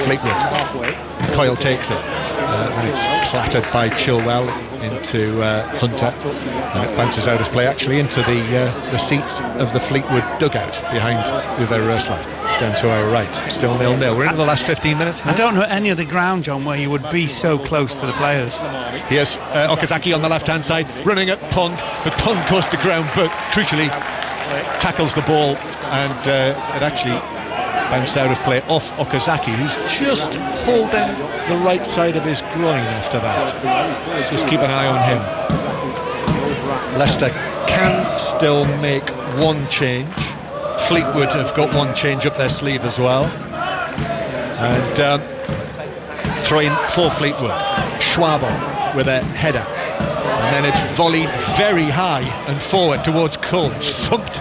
Fleetwood. Coyle takes it, and it's clattered by Chilwell into Hunter, and it bounces out of play actually into the seats of the Fleetwood dugout behind Uwe Rösler, down to our right. Still 0-0. We're into the last 15 minutes now. I don't know any other ground, John, where you would be so close to the players. Here's Okazaki on the left hand side, running at Pond, but Pond goes to ground, but crucially tackles the ball, and it actually bounced out of play off Okazaki, who's just holding the right side of his groin after that. Just keep an eye on him. Leicester can still make one change. Fleetwood have got one change up their sleeve as well, and throwing for Fleetwood. Schwabel with a header, and then it's volleyed very high and forward towards Coates, thumped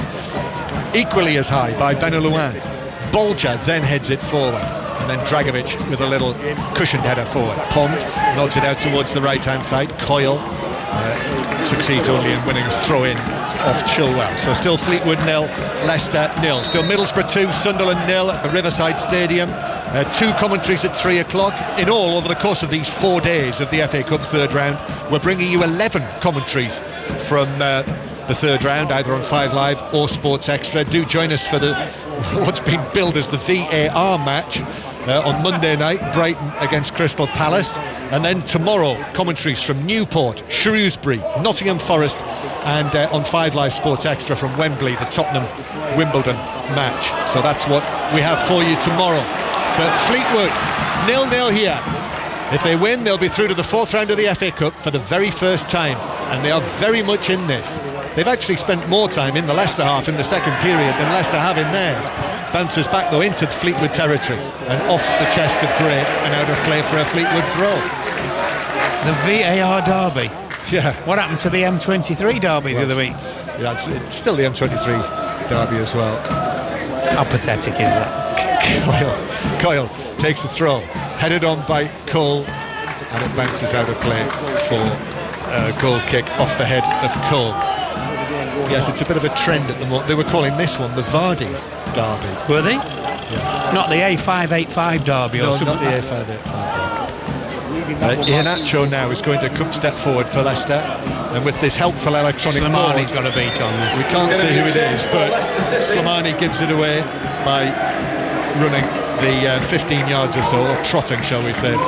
equally as high by Beneloan. Bolger then heads it forward, and then Dragovic with a little cushioned header forward. Pond nods it out towards the right hand side. Coyle succeeds only in winning a throw-in off Chilwell. So still Fleetwood 0, Leicester 0. Still Middlesbrough 2, Sunderland 0 at the Riverside Stadium. 2 commentaries at 3 o'clock. In all, over the course of these 4 days of the FA Cup third round, we're bringing you 11 commentaries from the third round, either on 5 Live or Sports Extra. Do join us for what's been billed as the VAR match on Monday night, Brighton against Crystal Palace, and then tomorrow commentaries from Newport, Shrewsbury, Nottingham Forest, and on 5 Live Sports Extra from Wembley, the Tottenham-Wimbledon match. So that's what we have for you tomorrow. But Fleetwood 0-0 here. If they win, they'll be through to the 4th round of the FA Cup for the very first time, and they are very much in this. They've actually spent more time in the Leicester half in the second period than Leicester have in theirs. Bounces back though into the Fleetwood territory and off the chest of Gray and out of play for a Fleetwood throw. The VAR derby. Yeah. What happened to the M23 derby the other week? Yeah, it's still the M23 derby as well. How pathetic is that? Coyle takes the throw, headed on by Cole, and it bounces out of play for a goal kick off the head of Cole. Yes, it's a bit of a trend at the moment. They were calling this one the Vardy derby. Were they? Yes. Not the A585 derby or something? Not the A585 derby. Iheanacho now is going to come step forward for Leicester, and with this helpful electronic Slimani's got a beat on this. We can't see who it is, but Slimani gives it away by running the 15 yards or so, or trotting, shall we say. And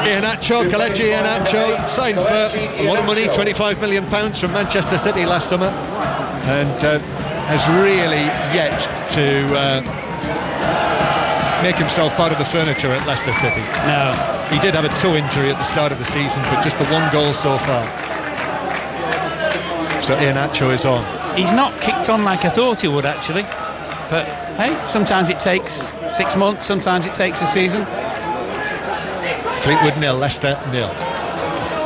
Iheanacho, Kelechi Iheanacho, signed for a lot of money, £25 million from Manchester City last summer, and has really yet to make himself part of the furniture at Leicester City. No. He did have a toe injury at the start of the season, but just the 1 goal so far. So Iheanacho is on. He's not kicked on like I thought he would, actually. But hey, sometimes it takes 6 months, sometimes it takes a season. Fleetwood 0, Leicester 0.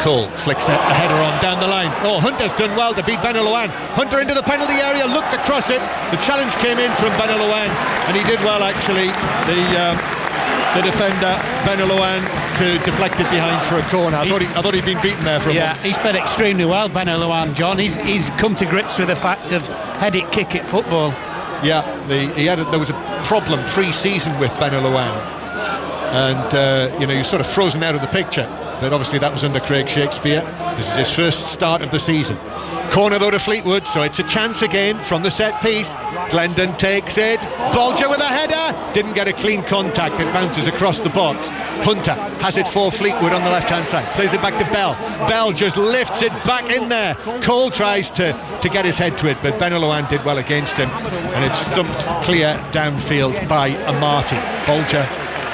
Cole flicks a header on down the line. Oh, Hunter's done well to beat Benalouane. Hunter into the penalty area, looked across it. The challenge came in from Benalouane, and he did well actually. The defender Benalouane to deflect it behind for a corner. I thought he'd been beaten there for a moment. He's played extremely well, Benalouane, John. He's come to grips with the fact of head-it, kick-it football. Yeah, there was a problem pre-season with Benalouane, and you're sort of frozen out of the picture. But obviously that was under Craig Shakespeare. This is his first start of the season. Corner though to Fleetwood, so it's a chance again from the set piece. Glendon takes it. Bolger with a header. Didn't get a clean contact. It bounces across the box. Hunter has it for Fleetwood on the left-hand side. Plays it back to Bell. Bell just lifts it back in there. Cole tries to get his head to it, but Benalouane did well against him, and it's thumped clear downfield by Amati. Bolger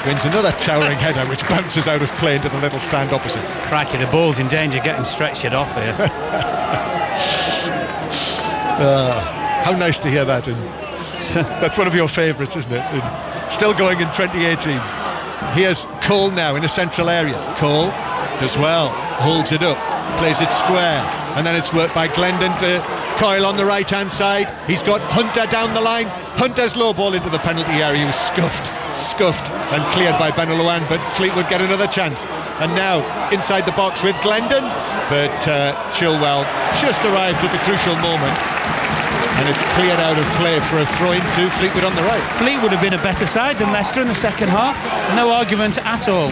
wins another towering header which bounces out of play into the little stand opposite. Crikey, the ball's in danger getting stretched off here. How nice to hear that. That's one of your favourites, isn't it? Still going in 2018. Here's Cole now in a central area. Cole does well, holds it up, plays it square, and then it's worked by Glendon to Coyle on the right hand side. He's got Hunter down the line. Hunter's low ball into the penalty area. He was scuffed and cleared by Benalouane, but Fleetwood get another chance. And now inside the box with Glendon, but Chilwell just arrived at the crucial moment, and it's cleared out of play for a throw into Fleetwood on the right. Fleetwood have been a better side than Leicester in the second half. No argument at all.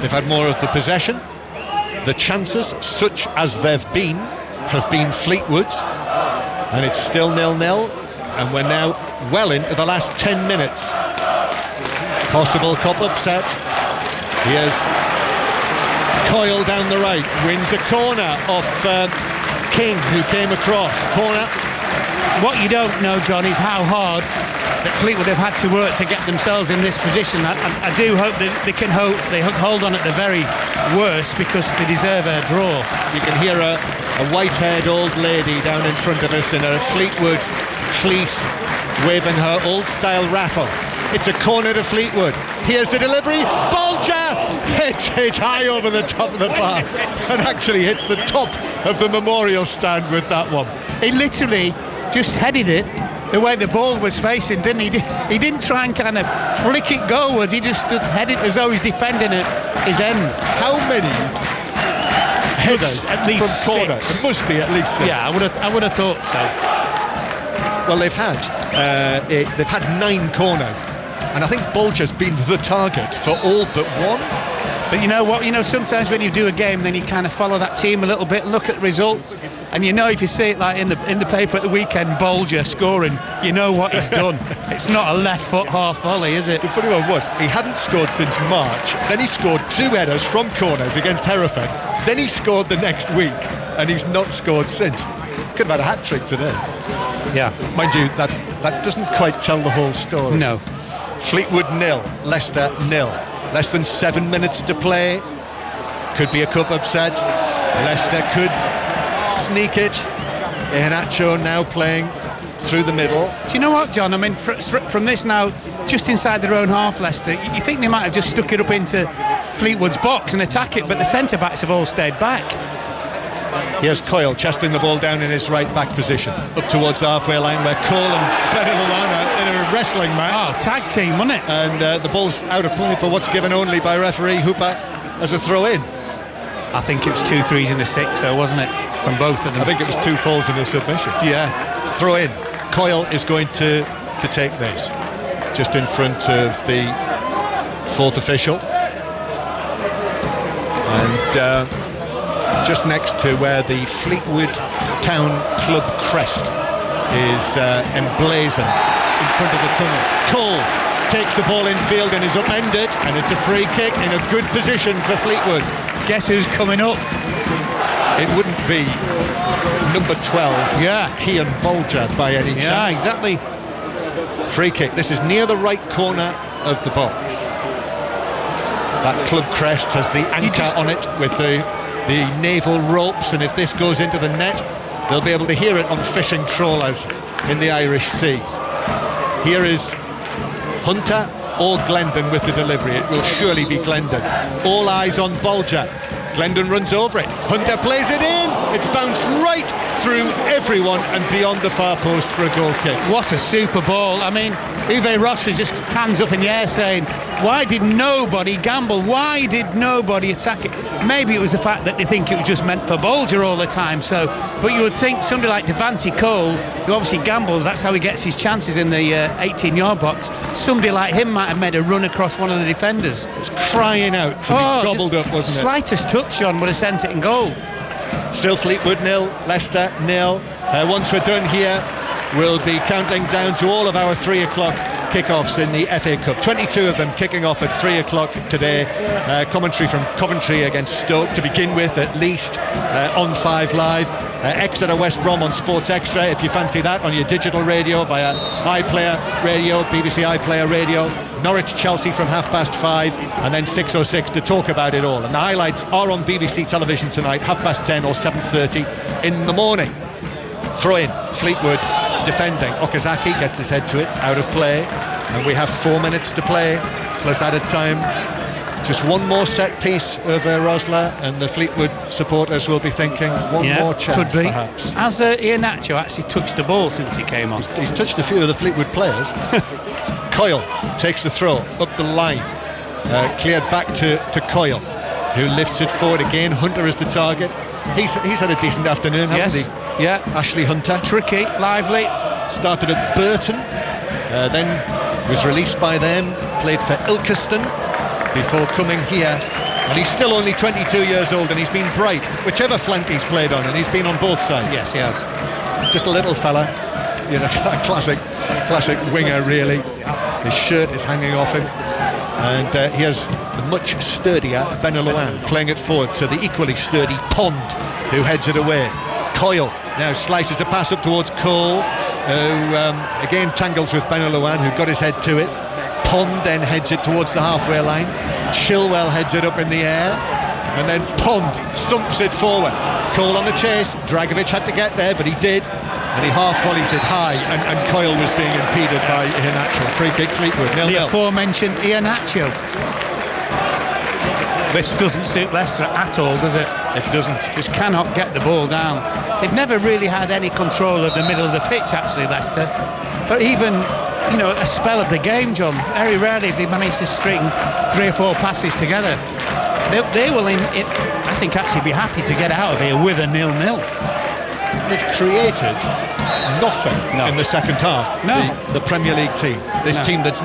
They've had more of the possession. The chances, such as they've been, have been Fleetwood's, and it's still 0-0, and we're now well into the last 10 minutes. Possible cup upset. Here's Coyle down the right, wins a corner off King, who came across. Corner. What you don't know, John, is how hard that Fleetwood have had to work to get themselves in this position. I do hope that they hold on at the very worst, because they deserve a draw. You can hear a white-haired old lady down in front of us in a Fleetwood fleece waving her old-style rattle. It's a corner to Fleetwood. Here's the delivery. Bolger hits it high over the top of the bar and actually hits the top of the memorial stand with that one. He literally just headed it the way the ball was facing, didn't he? He didn't try and kind of flick it goalwards. He just stood headed as though he's defending it his end. How many headers at least from corners? It must be at least 6. Yeah, I would have thought so. Well, they've had 9 corners, and I think Bolger's been the target for all but one. But you know what? Sometimes when you do a game, then you kind of follow that team a little bit, look at the results, and if you see it like in the paper at the weekend, Bolger scoring, you know what he's done. It's not a left foot half volley, is it? The funny one was he hadn't scored since March. Then he scored 2 headers from corners against Hereford. Then he scored the next week, and he's not scored since. Could have had a hat-trick today. Yeah. Mind you, that doesn't quite tell the whole story. No. Fleetwood 0, Leicester 0. Less than 7 minutes to play. Could be a cup upset. Leicester could sneak it. Iheanacho now playing through the middle. Do you know what, John? I mean, from this now, just inside their own half, Leicester, you think they might have just stuck it up into Fleetwood's box and attack it, but the centre-backs have all stayed back. Here's Coyle chesting the ball down in his right back position, up towards the halfway line where Cole and Benelou are in a wrestling match. Oh, tag team, wasn't it? And the ball's out of play for what's given only by referee Hooper as a throw-in. I think it was 2 threes and a 6, though, wasn't it? From both of them. I think it was 2 falls and a submission. Yeah. Throw-in. Coyle is going to take this, just in front of the 4th official. And just next to where the Fleetwood Town Club crest is emblazoned in front of the tunnel. Cole takes the ball in field and is upended, and it's a free kick in a good position for Fleetwood. Guess who's coming up? It wouldn't be number 12, Kian Bolger, by any chance. Yeah, exactly. Free kick. This is near the right corner of the box. That club crest has the anchor on it with the naval ropes, and if this goes into the net, they'll be able to hear it on fishing trawlers in the Irish Sea. Here is Hunter or Glendon with the delivery. It will surely be Glendon. All eyes on Bolger. Glendon runs over it. Hunter plays it in. It's bounced right through everyone and beyond the far post for a goal kick. What a super ball. I mean, Uwe Ross is just hands up in the air saying, why did nobody gamble? Why did nobody attack it? Maybe it was the fact that they think it was just meant for Bolger all the time. But you would think somebody like Devante Cole, who obviously gambles, that's how he gets his chances in the 18-yard box. Somebody like him might have made a run across one of the defenders. It was crying out to be gobbled up, wasn't it? Slightest touch, John, would have sent it in goal. Still Fleetwood 0, Leicester 0. Once we're done here, we'll be counting down to all of our 3 o'clock kickoffs in the FA Cup. 22 of them kicking off at 3 o'clock today. Commentary from Coventry against Stoke to begin with, at least on 5 Live. Exeter West Brom on Sports Extra, if you fancy that, on your digital radio via iPlayer Radio, BBC iPlayer Radio. Norwich Chelsea from 5:30, and then 6:06 to talk about it all. And the highlights are on BBC television tonight, 10:30 or 7:30 in the morning. Throw in, Fleetwood defending. Okazaki gets his head to it, out of play, and we have 4 minutes to play plus added time. Just one more set piece of Rosler, and the Fleetwood supporters will be thinking one more chance, could be. Perhaps. Has Iheanacho actually touched the ball since he came on? He's touched a few of the Fleetwood players. Coyle takes the throw up the line, cleared back to Coyle, who lifts it forward again. Hunter is the target. He's had a decent afternoon, hasn't he? Yeah. Ashley Hunter. Tricky, lively. Started at Burton, then was released by them, played for Ilkeston before coming here, and he's still only 22 years old, and he's been bright whichever flank he's played on, and he's been on both sides. Yes, he has. Just a little fella, a classic winger really. His shirt is hanging off him, and here's the much sturdier Benelou playing it forward to the equally sturdy Pond, who heads it away. Coyle now slices a pass up towards Cole, who again tangles with Benelou, who got his head to it. Pond then heads it towards the halfway line. Chilwell heads it up in the air, and then Pond stumps it forward. Cole on the chase. Dragovic had to get there, but he did, and he half volleys it high, and Coyle was being impeded by Iheanacho. Free kick, Fleetwood, 0-0. The aforementioned Iheanacho. This doesn't suit Leicester at all, does it? It doesn't. Just cannot get the ball down. They've never really had any control of the middle of the pitch, actually, Leicester. For even, a spell of the game, John. Very rarely have they managed to string 3 or 4 passes together. They will, I think, actually be happy to get out of here with a 0-0. have created nothing in the second half. The Premier League team, this team that's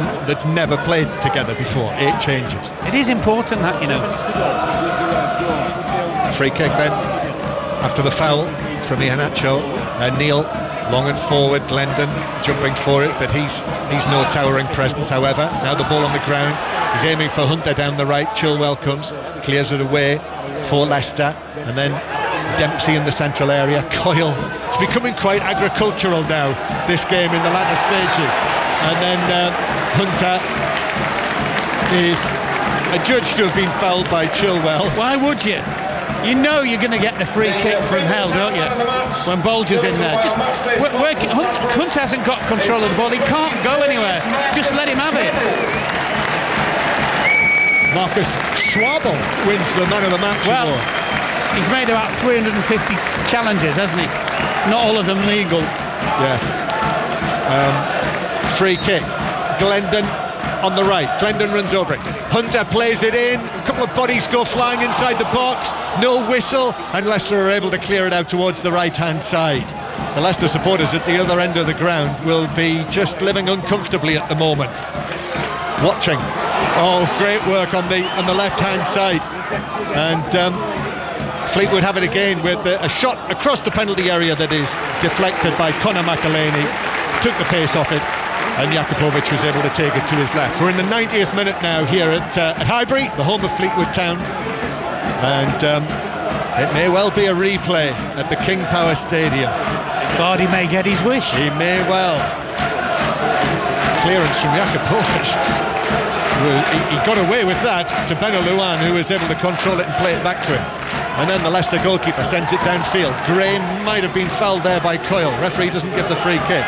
never played together before. 8 changes. It is important that, you know. Free kick then after the foul from Iheanacho. Neil long and forward, Glendon jumping for it, but he's no towering presence. However, now the ball on the ground, he's aiming for Hunter down the right. Chilwell comes, clears it away for Leicester, and then Dempsey in the central area. Coyle, it's becoming quite agricultural now, this game, in the latter stages. And then Hunter is adjudged to have been fouled by Chilwell. Why would you? You know you're going to get the free kick from hell, don't you? When Bolger's in there. Just Hunter hasn't got control of the ball. He can't go anywhere. Just let him have it. Marcus Schwabel wins the man of the match award. He's made about 350 challenges, hasn't he? Not all of them legal. Yes. Free kick. Glendon on the right. Glendon runs over it. Hunter plays it in. A couple of bodies go flying inside the box. No whistle, and Leicester are able to clear it out towards the right-hand side. The Leicester supporters at the other end of the ground will be just living uncomfortably at the moment. Watching. Oh, great work on the left-hand side. And Fleetwood have it again with a shot across the penalty area that is deflected by Conor McElhaney. Took the pace off it, and Jakubovic was able to take it to his left. We're in the 90th minute now here at Highbury, the home of Fleetwood Town, and it may well be a replay at the King Power Stadium. Vardy may get his wish. He may well. Clearance from Jakubovic. He got away with that to Benalouan, who was able to control it and play it back to him. And then the Leicester goalkeeper sends it downfield. Gray might have been fouled there by Coyle. Referee doesn't give the free kick.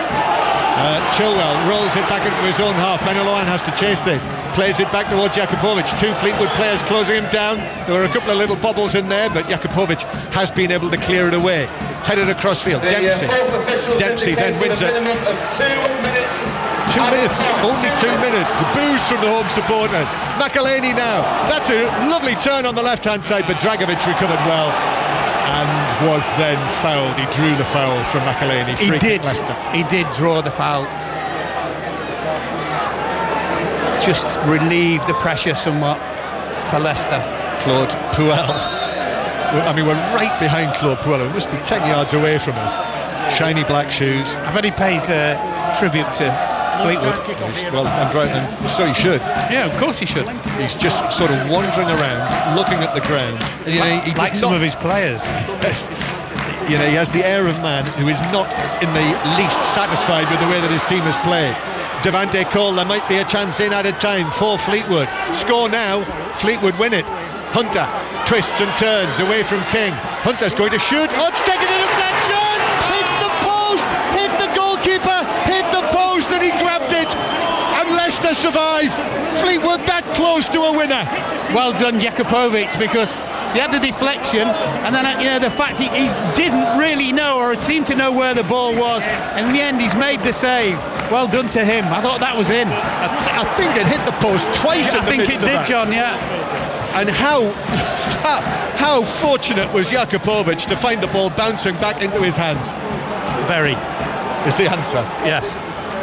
Chilwell rolls it back into his own half. Benalouan has to chase this. Plays it back towards Jakubovic. 2 Fleetwood players closing him down. There were a couple of little bobbles in there, but Jakubovic has been able to clear it away. It's headed across field. Dempsey then wins it. 2 minutes. Only 2 minutes. The boos from the home supporters. McElhaney now. That's a lovely turn on the left-hand side, but Dragovic recovered well and was then fouled. He drew the foul from McElhaney. He did draw the foul. Just relieved the pressure somewhat for Leicester. Claude Puel. I mean, we're right behind Claude Puel. We must be 10 yards away from us. Shiny black shoes. I bet he pays tribute to Fleetwood. Well, and so he should. Yeah, of course he should. He's just sort of wandering around, looking at the ground. And, you know, like some of his players. You know, he has the air of a man who is not in the least satisfied with the way that his team has played. Devante Cole, there might be a chance in added time for Fleetwood. Score now, Fleetwood win it. Hunter twists and turns away from King. Hunter's going to shoot. Oh, it's taken a deflection! Hit the post! Hit the goalkeeper! Hit the post, and he grabbed it! And Leicester survive! Fleetwood that close to a winner! Well done, Jakubovic, because he had the deflection, and then the fact he didn't really know, or seemed to know where the ball was, and in the end he's made the save. Well done to him. I thought that was in. I think it hit the post twice. I think it did, John. Yeah. And how fortunate was Jakubovic to find the ball bouncing back into his hands? Very, is the answer. Yes,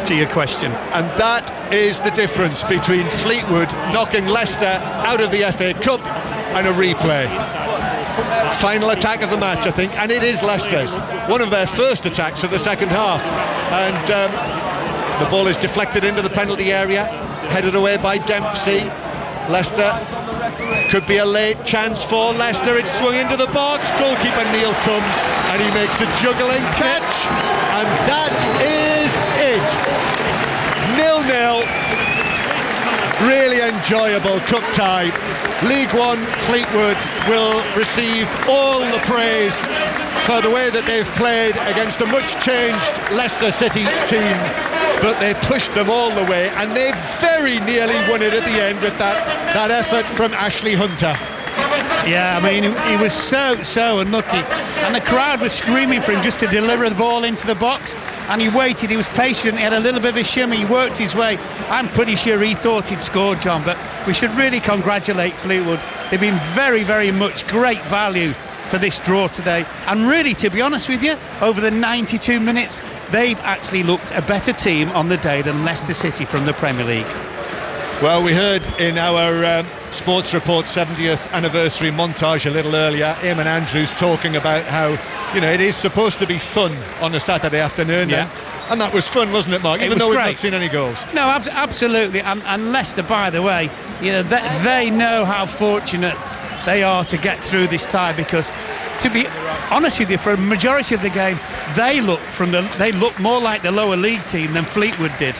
to your question. And that is the difference between Fleetwood knocking Leicester out of the FA Cup and a replay. Final attack of the match, I think, and it is Leicester's. One of their first attacks of the second half. And the ball is deflected into the penalty area, headed away by Dempsey. Leicester could be a late chance for Leicester. It's swung into the box. Goalkeeper Neil comes and he makes a juggling catch, and that is it. 0-0. Really enjoyable cup tie. League One Fleetwood will receive all the praise for the way that they've played against a much changed Leicester City team, but they pushed them all the way, and they very nearly won it at the end with that effort from Ashley Hunter. Yeah, I mean, he was so unlucky, and the crowd was screaming for him just to deliver the ball into the box, and he waited, he was patient, he had a little bit of a shimmy, he worked his way. I'm pretty sure he thought he'd scored, John, but we should really congratulate Fleetwood. They've been very, very much great value for this draw today. And really, to be honest with you, over the 92 minutes, they've actually looked a better team on the day than Leicester City from the Premier League. Well, we heard in our Sports Report 70th anniversary montage a little earlier, Eamon Andrews talking about how, it is supposed to be fun on a Saturday afternoon. Yeah. And that was fun, wasn't it, Mark? Even though we've not seen any goals. No, absolutely. And Leicester, by the way, they know how fortunate they are to get through this tie, because, to be honest with you, for a majority of the game, they look more like the lower league team than Fleetwood did.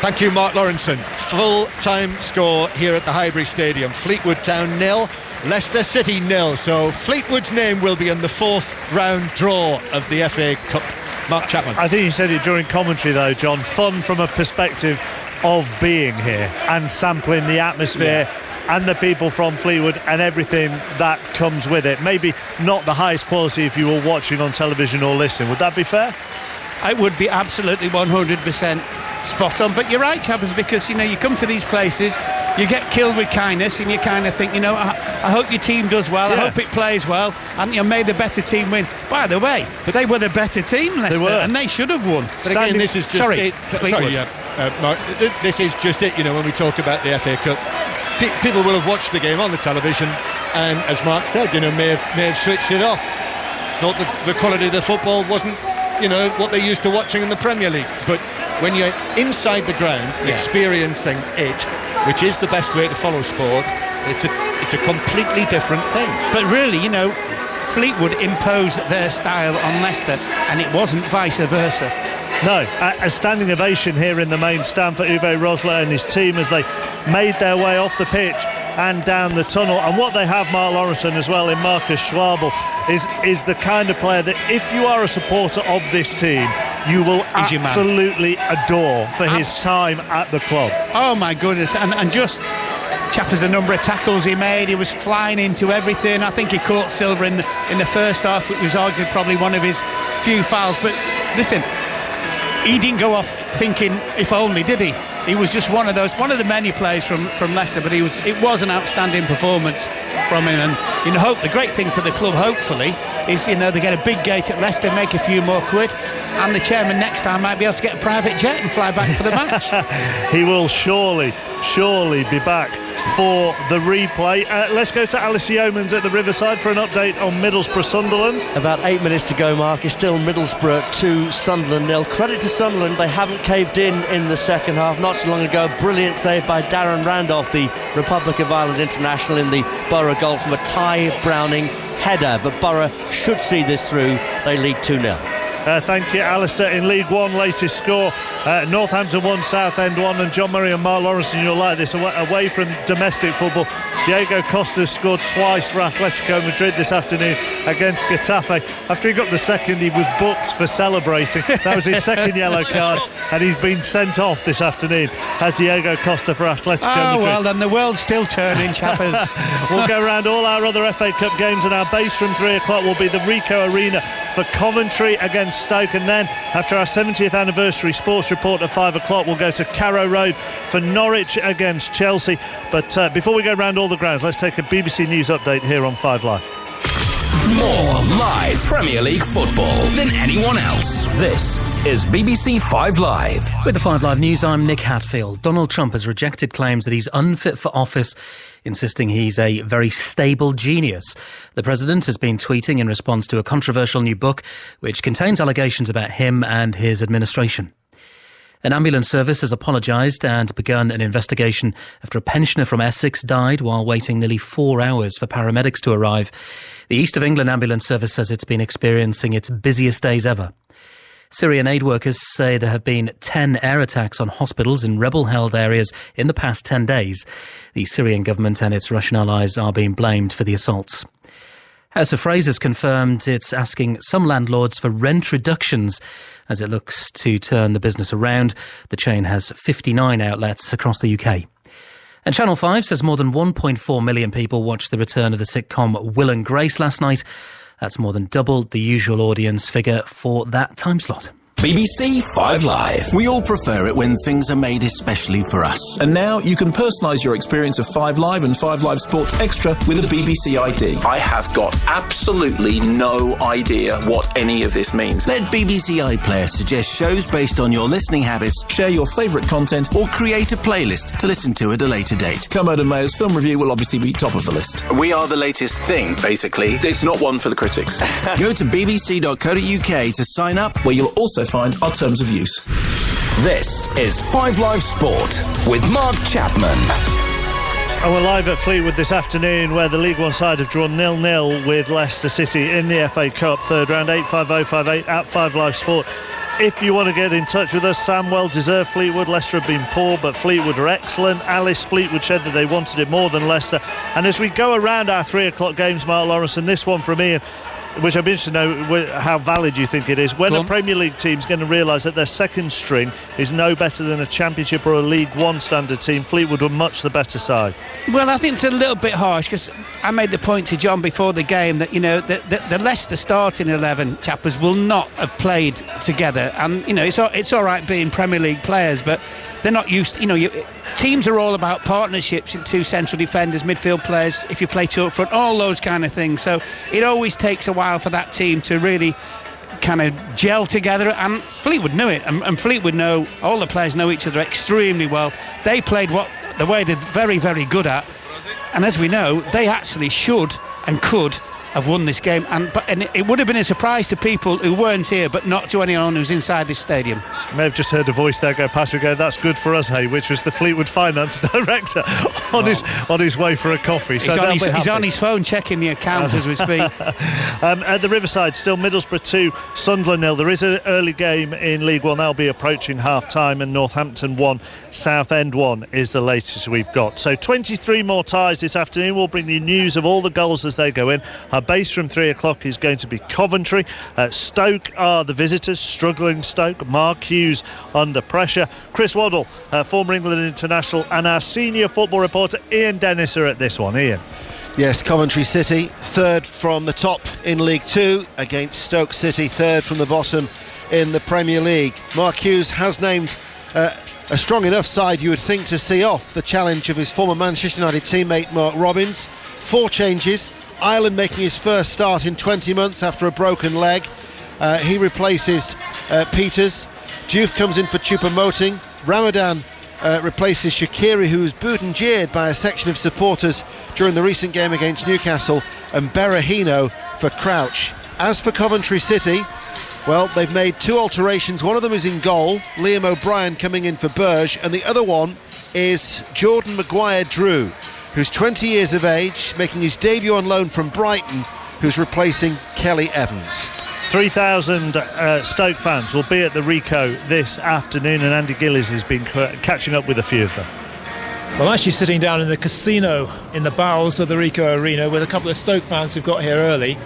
Thank you, Mark Lawrenson. Full-time score here at the Highbury Stadium. Fleetwood Town 0, Leicester City 0. So Fleetwood's name will be in the 4th round draw of the FA Cup. Mark Chapman. I think you said it during commentary, though, John. Fun from a perspective of being here and sampling the atmosphere and the people from Fleetwood and everything that comes with it. Maybe not the highest quality if you were watching on television or listening. Would that be fair? It would be absolutely 100% spot on. But you're right, Chappers, because you come to these places, you get killed with kindness, and you kind of think, I hope your team does well, I hope it plays well, and may the better team win. By the way, they were the better team, Leicester, and they should have won. But again, this is just it. Mark, this is just it. When we talk about the FA Cup, people will have watched the game on the television, and as Mark said, may have switched it off. Thought the quality of the football wasn't what they're used to watching in the Premier League. But when you're inside the ground, experiencing it, which is the best way to follow sport, it's a completely different thing. But really, Fleetwood imposed their style on Leicester, and it wasn't vice versa. No, a standing ovation here in the main stand for Uwe Rosler and his team as they made their way off the pitch and down the tunnel. And what they have, Mark Lawrenson, as well, in Marcus Schwabel, is the kind of player that if you are a supporter of this team, you will absolutely adore for his time at the club. Oh my goodness, and just Chappers, the number of tackles he made, he was flying into everything. I think he caught silver in the first half, which was arguably probably one of his few fouls. But listen, he didn't go off thinking if only, did he? He was just one of the many players from Leicester, but it was an outstanding performance from him. And the great thing for the club, hopefully, is they get a big gate at Leicester, make a few more quid, and the chairman next time might be able to get a private jet and fly back for the match. He will surely be back for the replay. Let's go to Alice Yeomans at the Riverside for an update on Middlesbrough Sunderland. About 8 minutes to go, Mark. It's still Middlesbrough 2, Sunderland 0. Credit to Sunderland, they haven't caved in the second half. Not so long ago, brilliant save by Darren Randolph, the Republic of Ireland international, in the Borough goal from a Ty Browning header. But Borough should see this through. They lead 2-0. Thank you, Alistair. In League One, latest score, Northampton 1, Southend 1, and John Murray and Mark Lawrenson, you'll like this, away from domestic football. Diego Costa scored twice for Atletico Madrid this afternoon against Getafe. After he got the second, he was booked for celebrating. That was his second yellow card, and he's been sent off this afternoon as Diego Costa for Atletico Madrid. Oh, well, then the world's still turning, Chappers. We'll go around all our other FA Cup games, and our base from 3 o'clock will be the Ricoh Arena for Coventry against Stoke, and then after our 70th anniversary sports report at 5 o'clock, we'll go to Carrow Road for Norwich against Chelsea. But before we go round all the grounds, let's take a BBC News update here on 5 Live. More live Premier League football than anyone else. This is BBC 5 Live. With the 5 Live News, I'm Nick Hatfield. Donald Trump has rejected claims that he's unfit for office, insisting he's a very stable genius. The president has been tweeting in response to a controversial new book which contains allegations about him and his administration. An ambulance service has apologised and begun an investigation after a pensioner from Essex died while waiting nearly 4 hours for paramedics to arrive. The East of England ambulance service says it's been experiencing its busiest days ever. Syrian aid workers say there have been 10 air attacks on hospitals in rebel-held areas in the past 10 days. The Syrian government and its Russian allies are being blamed for the assaults. House of Fraser's confirmed it's asking some landlords for rent reductions as it looks to turn the business around. The chain has 59 outlets across the UK. And Channel 5 says more than 1.4 million people watched the return of the sitcom Will and Grace last night. That's more than double the usual audience figure for that time slot. BBC 5 Live. We all prefer it when things are made especially for us. And now you can personalise your experience of 5 Live and 5 Live Sports Extra with a BBC ID. I have got absolutely no idea what any of this means. Let BBC iPlayer suggest shows based on your listening habits, share your favourite content, or create a playlist to listen to at a later date. Kermode and Mayo's film review will obviously be top of the list. We are the latest thing, basically. It's not one for the critics. Go to bbc.co.uk to sign up, where you'll also find our terms of use. This is 5 Live Sport with Mark Chapman. And we're live at Fleetwood this afternoon, where the League One side have drawn 0-0 with Leicester City in the FA Cup third round. 85058 at 5 Live Sport. If you want to get in touch with us, Sam, well deserved. Fleetwood, Leicester have been poor, but Fleetwood are excellent. Alice Fleetwood said that they wanted it more than Leicester. And as we go around our 3 o'clock games, Mark Lawrence, and this one from Ian, which I'd be interested to know how valid you think it is. When a Premier League team's going to realise that their second string is no better than a Championship or a League One standard team, Fleetwood were much the better side. Well, I think it's a little bit harsh, because I made the point to John before the game that, you know, the Leicester starting 11 chappers will not have played together. And, you know, it's all right being Premier League players, but they're not used to, you know, teams are all about partnerships in 2 central defenders, midfield players, if you play 2 up front, all those kind of things. So it always takes a while for that team to really kind of gel together, and Fleetwood knew it, and Fleetwood know, all the players know each other extremely well. They played the way they're very, very good at, and as we know, they actually should and could have won this game, and it would have been a surprise to people who weren't here, but not to anyone who's inside this stadium. You may have just heard a voice there go past. We go, that's good for us, hey, which was the Fleetwood finance director on his way for a coffee. So he's on his phone checking the account as we speak. At the Riverside, still Middlesbrough 2, Sunderland 0. There is an early game in League One. That'll be approaching half time, and Northampton 1, Southend 1 is the latest we've got. So 23 more ties this afternoon. We'll bring you news of all the goals as they go in. Our base from 3 o'clock is going to be Coventry. Stoke are the visitors, struggling Stoke. Mark Hughes under pressure. Chris Waddle, former England international, and our senior football reporter Ian Dennis are at this one. Ian. Yes, Coventry City, third from the top in League 2 against Stoke City, third from the bottom in the Premier League. Mark Hughes has named a strong enough side, you would think, to see off the challenge of his former Manchester United teammate Mark Robbins. 4 changes. Ireland making his first start in 20 months after a broken leg. He replaces Peters. Diouf comes in for Choupo-Moting. Ramadan replaces Shaqiri, who was booed and jeered by a section of supporters during the recent game against Newcastle, and Berahino for Crouch. As for Coventry City, well, they've made 2 alterations. One of them is in goal, Liam O'Brien coming in for Burge, and the other one is Jordan Maguire-Drew, who's 20 years of age, making his debut on loan from Brighton, who's replacing Kelly Evans. 3,000 Stoke fans will be at the Rico this afternoon, and Andy Gillies has been catching up with a few of them. Well, I'm actually sitting down in the casino in the bowels of the Rico Arena with a couple of Stoke fans who've got here early.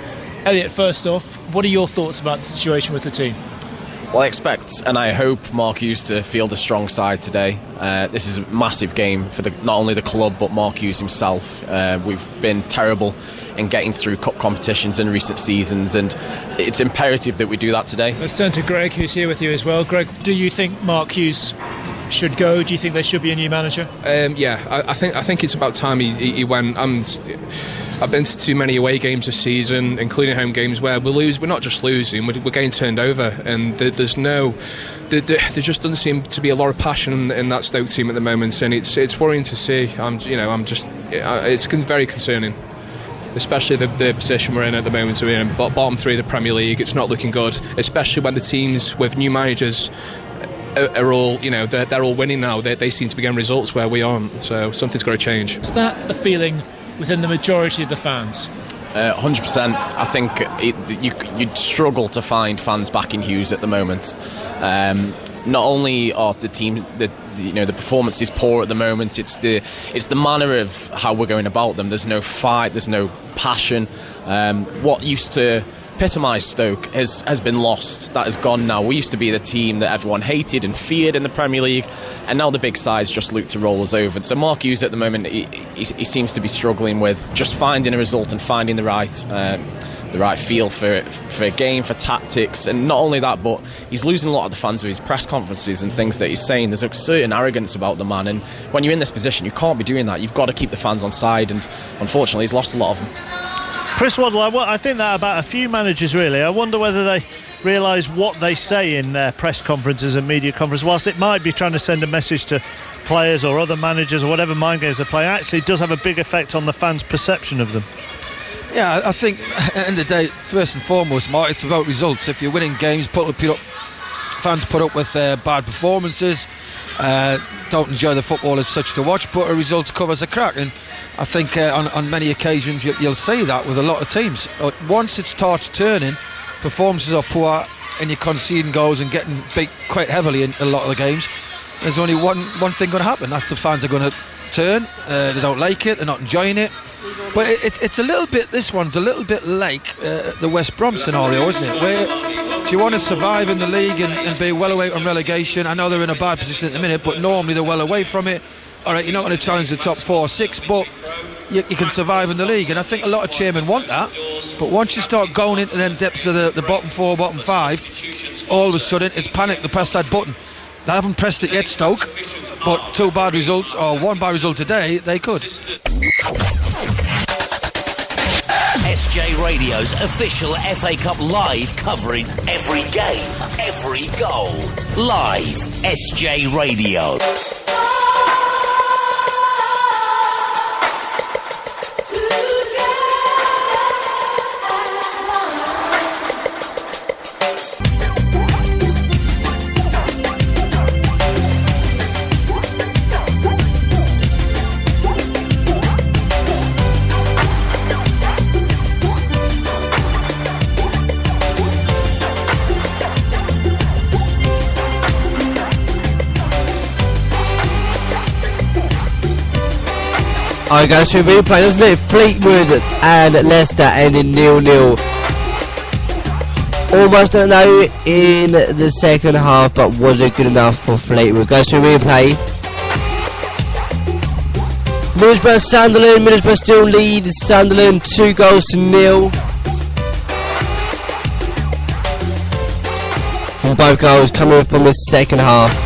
Elliot, first off, what are your thoughts about the situation with the team? Well, I expect and I hope Mark Hughes to field a strong side today. This is a massive game for not only the club but Mark Hughes himself. We've been terrible in getting through cup competitions in recent seasons, and it's imperative that we do that today. Let's turn to Greg, who's here with you as well. Greg, do you think Mark Hughes should go? Do you think there should be a new manager? I think it's about time he went. I've been to too many away games this season, including home games, where we lose. We're not just losing; we're getting turned over, and there just doesn't seem to be a lot of passion in that Stoke team at the moment, and it's worrying to see. It's very concerning, especially the position we're in at the moment. We're in bottom 3 of the Premier League. It's not looking good, especially when the teams with new managers are all, they're all winning now. They seem to be getting results where we aren't. So something's got to change. Is that the feeling within the majority of the fans? 100%. I think you'd struggle to find fans backing Hughes at the moment. Not only are the team, the performance is poor at the moment. It's the manner of how we're going about them. There's no fight. There's no passion. What used to epitomise Stoke has been lost. That is gone now. We used to be the team that everyone hated and feared in the Premier League, and now the big sides just look to roll us over. So Mark Hughes at the moment, he seems to be struggling with just finding a result and finding the right the right feel for a game, for tactics, and not only that, but he's losing a lot of the fans with his press conferences and things that he's saying. There's a certain arrogance about the man, and when you're in this position, you can't be doing that. You've got to keep the fans on side, and unfortunately, he's lost a lot of them. Chris Waddle, I think that about a few managers, really. I wonder whether they realise what they say in their press conferences and media conferences, whilst it might be trying to send a message to players or other managers or whatever mind games they play, actually does have a big effect on the fans' perception of them. Yeah, I think at the end of the day, first and foremost, Mark, it's about results. If you're winning games, fans put up with bad performances, don't enjoy the football as such to watch, but a result covers a crack. And I think on many occasions you'll see that with a lot of teams. Once it starts turning, performances are poor and you're conceding goals and getting beat quite heavily in a lot of the games, there's only one thing going to happen. That's the fans are going to turn. They don't like it, they're not enjoying it. But it's a little bit, this one's a little bit like the West Brom scenario, isn't it? Where do you want to survive in the league and be well away from relegation? I know they're in a bad position at the minute, but normally they're well away from it. All right, you're not going to challenge the top 4 or 6, but you can survive in the league. And I think a lot of chairmen want that. But once you start going into them depths of the bottom 4, bottom 5, all of a sudden it's panic to press that button. They haven't pressed it yet, Stoke, but 2 bad results or 1 bad result today, they could. SJ Radio's official FA Cup live, covering every game, every goal. Live, SJ Radio. Alright guys, so replay, doesn't it? Fleetwood and Leicester ending 0-0. Almost a no in the second half, but was it good enough for Fleetwood? Goes to replay. Middlesbrough Sunderland. Middlesbrough still leads Sunderland 2-0. From both goals coming from the second half.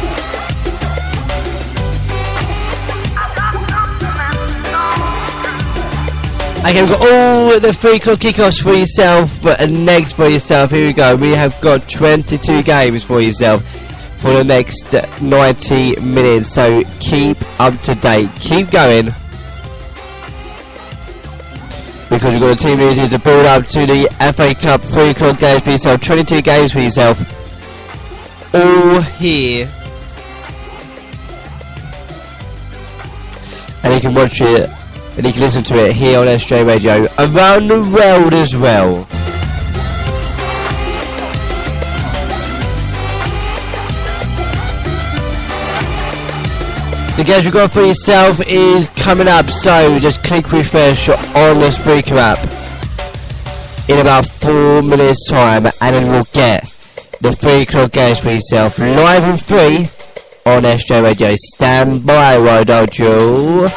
Okay, we've got all the 3 o'clock kickoffs for yourself, but next for yourself, here we go. We have got 22 games for yourself for the next 90 minutes, so keep up to date, keep going, because we've got a team news to build up to the FA Cup 3 o'clock games for yourself. 22 games for yourself, all here, and you can watch it and you can listen to it here on SJ Radio around the world as well. The games we've got for yourself is coming up, so just click refresh on the Spreaker app in about 4 minutes time, and then we'll get the 3 o'clock games for yourself live and free on SJ Radio. Stand by, why don't you?